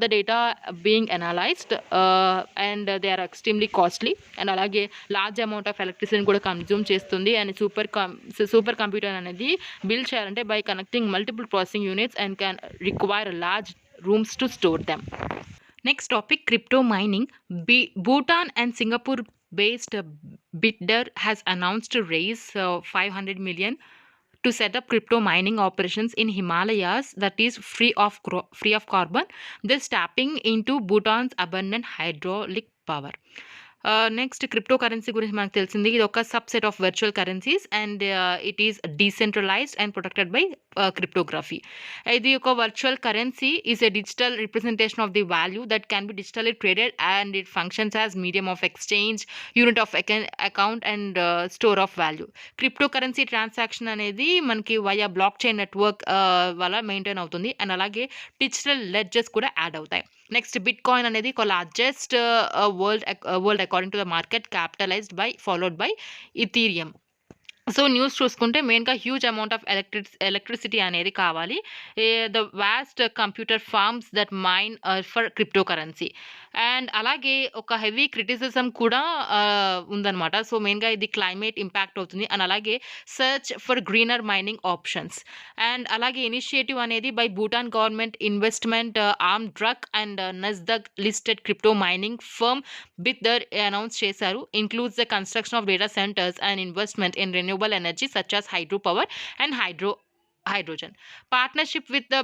the data being analysed and they are extremely costly. And అలాగే large amount of ఎలక్ట్రిసిటీని కూడా consume చేస్తుంది. And super computer అనేది build చేయాలంటే by connecting multiple processing units and can require large rooms to store them. Next topic, crypto mining. Bhutan and Singapore based bidder has announced to raise 500 million to set up crypto mining operations in Himalayas that is free of carbon, thus tapping into Bhutan's abundant hydraulic power. Next crypto currency గురించి మనకు తెలిసింది. ఇది ఒక subset of virtual currencies and it is decentralized and protected by cryptography. ఇది ఒక virtual currency is a digital representation of the value that can be digitally traded and it functions as medium of exchange, unit of account and store of value. Crypto currency transaction అనేది మనకి via block chain network వల్ల maintain అవుతుంది. And అలాగే digital ledgers కూడా add అవుతాయి. Next bitcoin అనేది ఒక largest world according to the market capitalised by followed by Ethereum. So news చూసుకుంటే మెయిన్‌గా హ్యూజ్ అమౌంట్ ఆఫ్ ఎలక్ట్రిసిటీ అనేది కావాలి. The vast computer forms that mine for crypto currency. And అలాగే ఒక హెవీ క్రిటిసిజం కూడా ఉందన్నమాట. సో మెయిన్‌గా ఇది క్లైమేట్ ఇంపాక్ట్ అవుతుంది. అండ్ అలాగే search for greener mining options. And అలాగే ఇనిషియేటివ్ అనేది by Bhutan government investment arm drug and నస్దక్ listed crypto mining firm బిద్దర్ announce చేశారు. Includes the construction of data centres and investment in renewable energy such as hydropower and hydrogen. Partnership with the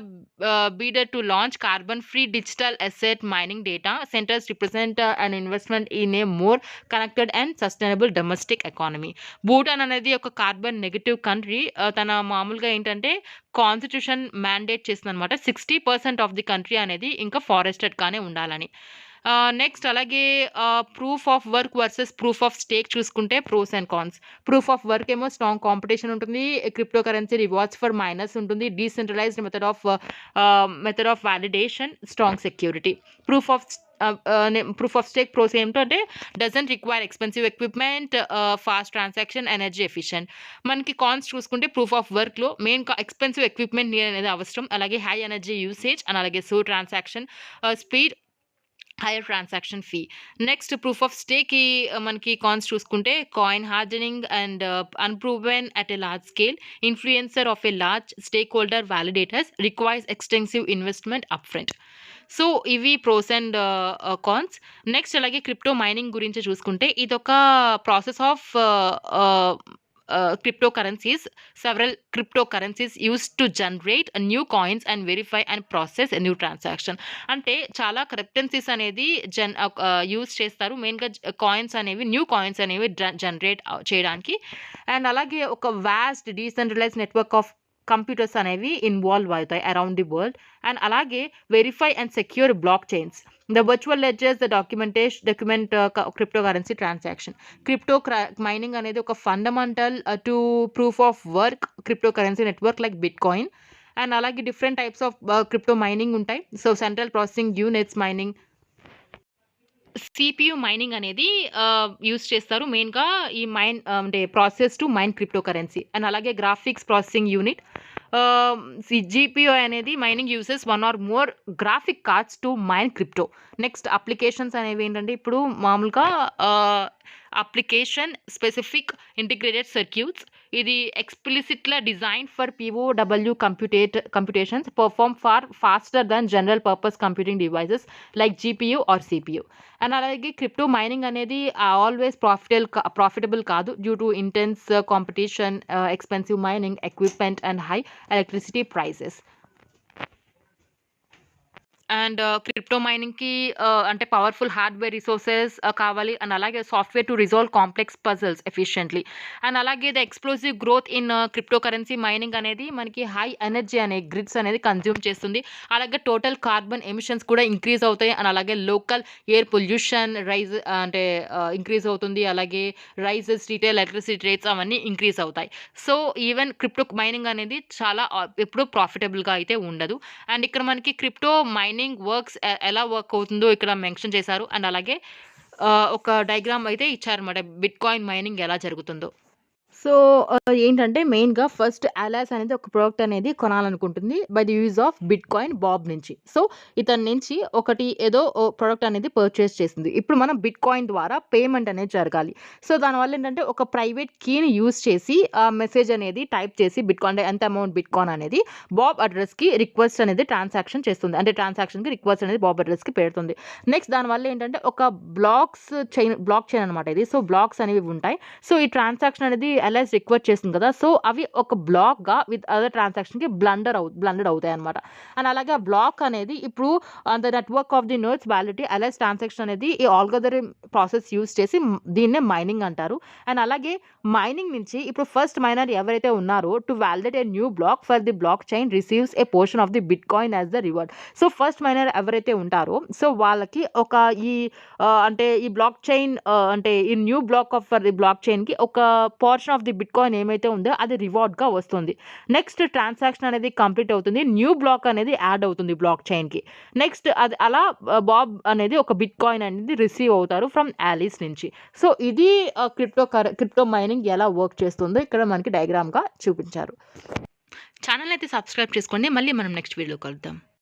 bidder to launch carbon-free digital asset mining data centers represent an investment in a more connected and sustainable domestic economy. Bhutan అనేది ఒక carbon negative country. తన మామూలుగా ఏంటంటే constitution mandate చేసిందనమాట. 60% of the country అనేది ఇంకా ఫారెస్టెడ్‌గానే ఉండాలని. Next అలాగే proof of work versus proof of stake చూసుకుంటే pros and cons. Proof of work ఏమో స్ట్రాంగ్ కాంపిటీషన్ ఉంటుంది. Crypto currency rewards for miners ఉంటుంది. Decentralised method of validation, strong security. Proof of stake pros ఏంటంటే doesn't require expensive equipment, fast transaction, energy efficient. మనకి cons చూసుకుంటే proof of వర్క్లో main expensive equipment అనేది అవసరం. అలాగే high energy usage and అలాగే so transaction speed, higher transaction fee. Next proof of స్టేక్‌కి మనకి కాన్స్ చూసుకుంటే coin hardening and unproven at a large scale, influencer of a large stake holder validators, requires extensive investment upfront. So ఇవి pros and cons. Next అలాగే crypto mining గురించి చూసుకుంటే ఇదొక process of cryptocurrencies. Several cryptocurrencies used to generate new coins and verify and process a new transaction. అంటే చాలా క్రిప్టెన్సీస్ అనేది use చేస్తారు. మెయిన్‌గా కాయిన్స్ అనేవి, న్యూ కాయిన్స్ అనేవి జనరేట్ చేయడానికి. అండ్ అలాగే ఒక vast decentralized network of computers అనేవి ఇన్వాల్వ్ అవుతాయి అరౌండ్ ది వరల్డ్. అండ్ అలాగే verify and secure block chains. The virtual ledgers, the document cryptocurrency transaction. Mining అనేది ఒక fundamental to proof of work cryptocurrency network like bitcoin. And అలాగే different types of crypto mining ఉంటాయి. So central processing units mining, CPU mining అనేది use చేస్తారు. మెయిన్‌గా ఈ అంటే process to mine cryptocurrency. And అలాగే గ్రాఫిక్స్ ప్రాసెసింగ్ యూనిట్. జీపీయూ అనేది mining uses one or more graphic cards to mine crypto. Next applications అనేవి ఏంటంటే ఇప్పుడు మామూలుగా అప్లికేషన్ స్పెసిఫిక్ ఇంటిగ్రేటెడ్ సర్క్యూట్స్. ఇది ఎక్స్‌ప్లిసిట్‌గా designed for POW computations perform far faster than general purpose computing devices like GPU or CPU. And అలాగే crypto mining అనేది always profitable కాదు due to intense competition, expensive mining equipment and high electricity prices. And crypto మైనింగ్‌కి అంటే powerful hardware resources కావాలి. And అలాగే software to resolve complex puzzles efficiently. And అలాగే the explosive growth in crypto currency mining అనేది మనకి high energy అనే grids అనేది consume చేస్తుంది. అలాగే టోటల్ కార్బన్ ఎమిషన్స్ కూడా ఇంక్రీజ్ అవుతాయి. అండ్ అలాగే లోకల్ ఎయిర్ పొల్యూషన్ అంటే ఇంక్రీజ్ అవుతుంది. అలాగే రైజెస్ రిటైల్ ఎలక్ట్రిసిటీ రేట్స్ అవన్నీ ఇంక్రీజ్ అవుతాయి. సో ఈవెన్ క్రిప్టో మైనింగ్ అనేది చాలా ఎప్పుడు ప్రాఫిటబుల్‌గా అయితే ఉండదు. అండ్ ఇక్కడ మనకి క్రిప్టో మైనింగ్ వర్క్స్ ఎలా వర్క్ అవుతుందో ఇక్కడ మెన్షన్ చేశారు. అండ్ అలాగే ఒక డయాగ్రామ్ అయితే ఇచ్చారన్నమాట బిట్‌కాయిన్ మైనింగ్ ఎలా జరుగుతుందో. సో ఏంటంటే మెయిన్‌గా ఫస్ట్ IAS అనేది ఒక ప్రొడక్ట్ అనేది కొనాలనుకుంటుంది by the use of bitcoin Bob నుంచి. సో ఇతని నుంచి ఒకటి ఏదో ప్రొడక్ట్ అనేది పర్చేస్ చేసింది. ఇప్పుడు మనం బిట్‌కాయిన్ ద్వారా పేమెంట్ అనేది జరగాలి. సో దానివల్ల ఏంటంటే ఒక ప్రైవేట్ కీని యూజ్ చేసి ఆ మెసేజ్ అనేది టైప్ చేసి బిట్‌కాయిన్ అంటే ఎంత అమౌంట్ బిట్‌కాయిన్ అనేది బాబ్ అడ్రస్‌కి రిక్వెస్ట్ అనేది ట్రాన్సాక్షన్ చేస్తుంది. అంటే ట్రాన్సాక్షన్‌కి రిక్వెస్ట్ అనేది బాబ్ అడ్రస్‌కి పెడుతుంది. నెక్స్ట్ దానివల్ల ఏంటంటే ఒక బ్లాక్ చైన్ అనమాట ఇది. సో బ్లాక్స్ అనేవి ఉంటాయి. సో ఈ ట్రాన్సాక్షన్ అనేది ఎల్ఐఎస్ రిక్వెస్ట్ చేస్తుంది కదా, సో అవి ఒక బ్లాక్గా విత్ అదర్ ట్రాన్సాక్షన్కి బ్లండెడ్ అవుతాయి అనమాట. అండ్ అలాగే ఆ బ్లాక్ అనేది ఇప్పుడు the network of the notes validity LIS transaction అనేది ఈ ఆల్గోరిథం ప్రాసెస్ యూస్ చేసి దీన్నే మైనింగ్ అంటారు. అండ్ అలాగే మైనింగ్ నుంచి ఇప్పుడు ఫస్ట్ మైనర్ ఎవరైతే ఉన్నారో to validate a new block for the block chain receives a portion of the bit coin as the reward. So first miner ఎవరైతే ఉంటారో సో వాళ్ళకి ఒక ఈ అంటే ఈ బ్లాక్ చైన్ అంటే ఈ new block of for the block చైన్కి ఒక portion of the bit coin ఏమైతే ఉందో అది రివార్డ్గా వస్తుంది. నెక్స్ట్ ట్రాన్సాక్షన్ అనేది కంప్లీట్ అవుతుంది, న్యూ బ్లాక్ అనేది యాడ్ అవుతుంది బ్లాక్ చైన్కి. నెక్స్ట్ అది అలా బాబ్ అనేది ఒక బిట్ కాయిన్ అనేది రిసీవ్ అవుతారు ఫ్రమ్ యాలీస్ నుంచి. సో ఇది క్రిప్టో మైనింగ్ ఎలా వర్క్ చేస్తుందో ఇక్కడ మనకి డయాగ్రామ్గా చూపించారు. ఛానల్ అయితే సబ్స్క్రైబ్ చేసుకోండి. మళ్ళీ మనం నెక్స్ట్ వీడియోలో కలుద్దాం.